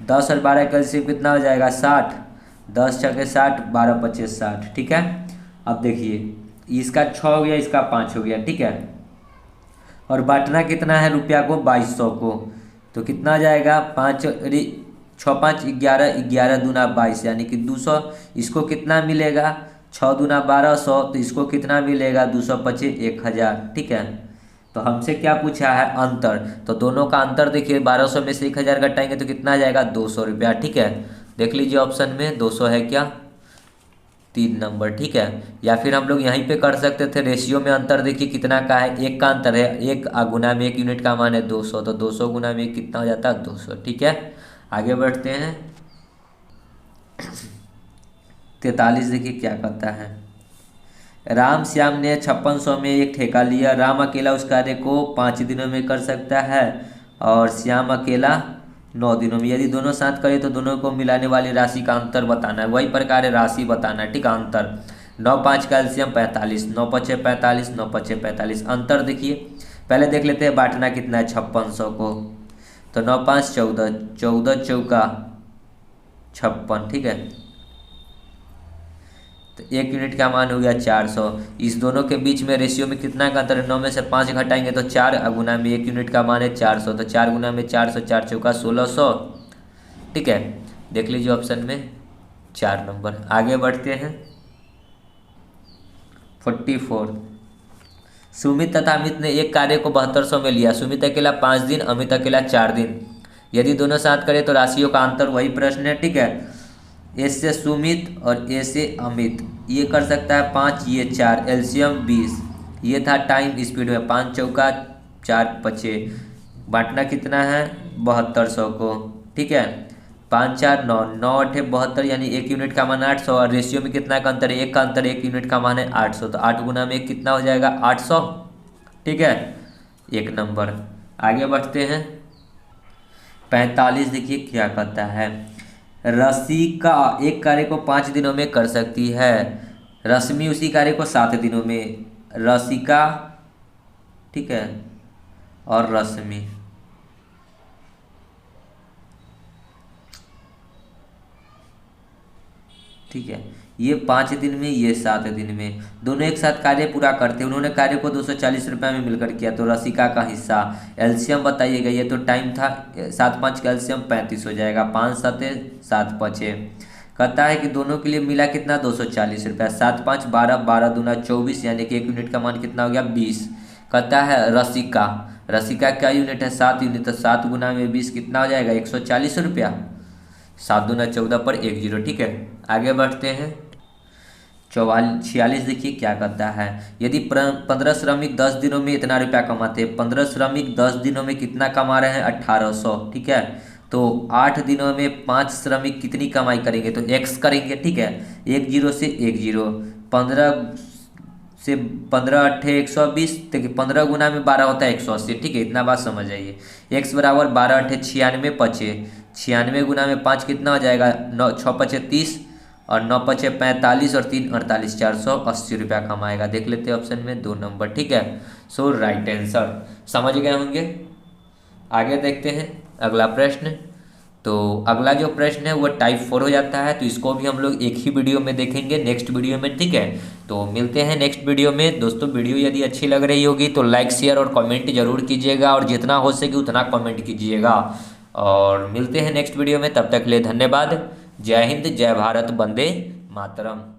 S1: 10 और 12 का एलसीएम कितना हो जाएगा 60, 10 × 6 = 60, 12 × 5 = 60। ठीक है, अब देखिए इसका 6 हो गया, इसका 5 हो गया। ठीक है, और बांटना कितना है रुपया को 2200 को, तो कितना आ जाएगा 5 6 5 11, 11 दूना 22 यानी कि 200। इसको कितना मिलेगा 6 दूना 1200, तो इसको कितना मिलेगा 200 पचे 1000। ठीक है, तो हमसे क्या पूछा है अंतर, तो दोनों का अंतर देखिए 1200 में से 1000 घटाएंगे तो कितना आ जाएगा 200 रुपया। ठीक है, देख लीजिए ऑप्शन में 200 है क्या, 3 नंबर। ठीक है, या फिर हम लोग यहीं पे कर सकते थे रेशियो में अंतर। देखिए कितना का है, 1 का अंतर है, 1 गुना में 1 यूनिट का मान है 200, तो 200 गुना में 1 कितना हो जाता है 200। ठीक है, आगे बढ़ते हैं 43 देखिए क्या करता है। राम श्याम ने 5600 में एक ठेका लिया। राम अकेला उस कार्य को 5 दिनों में कर सकता है और श्याम अकेला 9 दिनों में। यदि दोनों साथ करें तो दोनों को मिलाने वाली राशि का अंतर बताना है। वही प्रकार है राशि बताना है। ठीक है, अंतर 9 5 का एलसीएम 45, 9 पचे 45, 9 पचे 45। अंतर देखिए पहले देख लेते हैं बांटना कितना है 5600 को, तो 9 5 14, 14 चौका 56। ठीक है, तो 1 यूनिट का मान हो गया 400। इस दोनों के बीच में रेशियो में कितना का अंतर है, 9 में से 5 घटाएंगे तो 4 गुना में 1 यूनिट का मान है 400, तो 4 गुना में 400, 4 चौका 1600। ठीक है, देख लीजिए ऑप्शन में 4 नंबर। आगे बढ़ते हैं 44। सुमित तथा अमित ने एक कार्य को 7200 में लिया। सुमित अकेला 5 दिन, अमित अकेला 4 दिन। यदि दोनों साथ करें तो राशियों का अंतर। वही प्रश्न है। ठीक है, ए से सुमित और ए से अमित, ये कर सकता है 5, ये 4, एलसीएम 20। ये था टाइम स्पीड में 5 चौका 4 पचे। बांटना कितना है 7200 को। ठीक है, 5 4 9, 9 8 72 यानी 1 यूनिट का मान 800 और रेशियो में कितना का अंतर है 1 का अंतर, 1 यूनिट का मान है 800, तो 8 गुना में 1 कितना हो जाएगा 800। ठीक है, 1 नंबर। आगे बढ़ते हैं 45 देखिए क्या कहता है। रसिका एक कार्य को 5 दिनों में कर सकती है, रश्मि उसी कार्य को 7 दिनों में। रसिका, ठीक है, और रश्मि, ठीक है, ये 5 दिन में, ये 7 दिन में, दोनों एक साथ कार्य पूरा करते हैं। उन्होंने कार्य को 240 रुपये में मिलकर किया, तो रसिका का हिस्सा। एलसीएम बताइएगा, ये तो टाइम था 7 5 का एलसीएम 35 हो जाएगा, 5 7 7 5। कहता है कि दोनों के लिए मिला कितना 240 रुपया। 7 5 12, 12 दूना 24 यानी कि 1 यूनिट का मान कितना हो गया 20। कहता है रसिका, रसिका क्या यूनिट है 7 यूनिट, तो 7 गुना में 20 कितना हो जाएगा 140 रुपया। 7 दूना 14 पर 1 0। ठीक है, आगे बढ़ते हैं 46 देखिए क्या कहता है। यदि 15 श्रमिक 10 दिनों में इतना रुपया कमाते हैं, 15 श्रमिक 10 दिनों में कितना कमा रहे हैं 1800। ठीक है, तो 8 दिनों में 5 श्रमिक कितनी कमाई करेंगे, तो x करेंगे। ठीक है, 1 0 से 1 0, 15 से 15 × 8 = 120। देखिए 15 गुना में 12 होता है 180। ठीक है, इतना बात समझ आइए। x बराबर 12 × 8 = 96 पचे। 96 गुना में 5 कितना हो जाएगा, 9 6 पचे 30 और 9 पचे 45 और 3 48, 480 रुपया कमाएगा। देख लेते हैं ऑप्शन में 2 नंबर। ठीक है, सो राइट आंसर। समझ गए होंगे। आगे देखते हैं अगला प्रश्न। तो अगला जो प्रश्न है वो टाइप 4 हो जाता है, तो इसको भी हम लोग एक ही वीडियो में देखेंगे, नेक्स्ट वीडियो में। ठीक है, तो मिलते हैं नेक्स्ट वीडियो में। दोस्तों वीडियो यदि अच्छी लग रही होगी तो लाइक शेयर और कमेंट जरूर कीजिएगा, और जितना हो सके उतना कमेंट कीजिएगा। और मिलते हैं नेक्स्ट वीडियो में, तब तक के लिए धन्यवाद। जय हिंद, जय भारत, वंदे मातरम।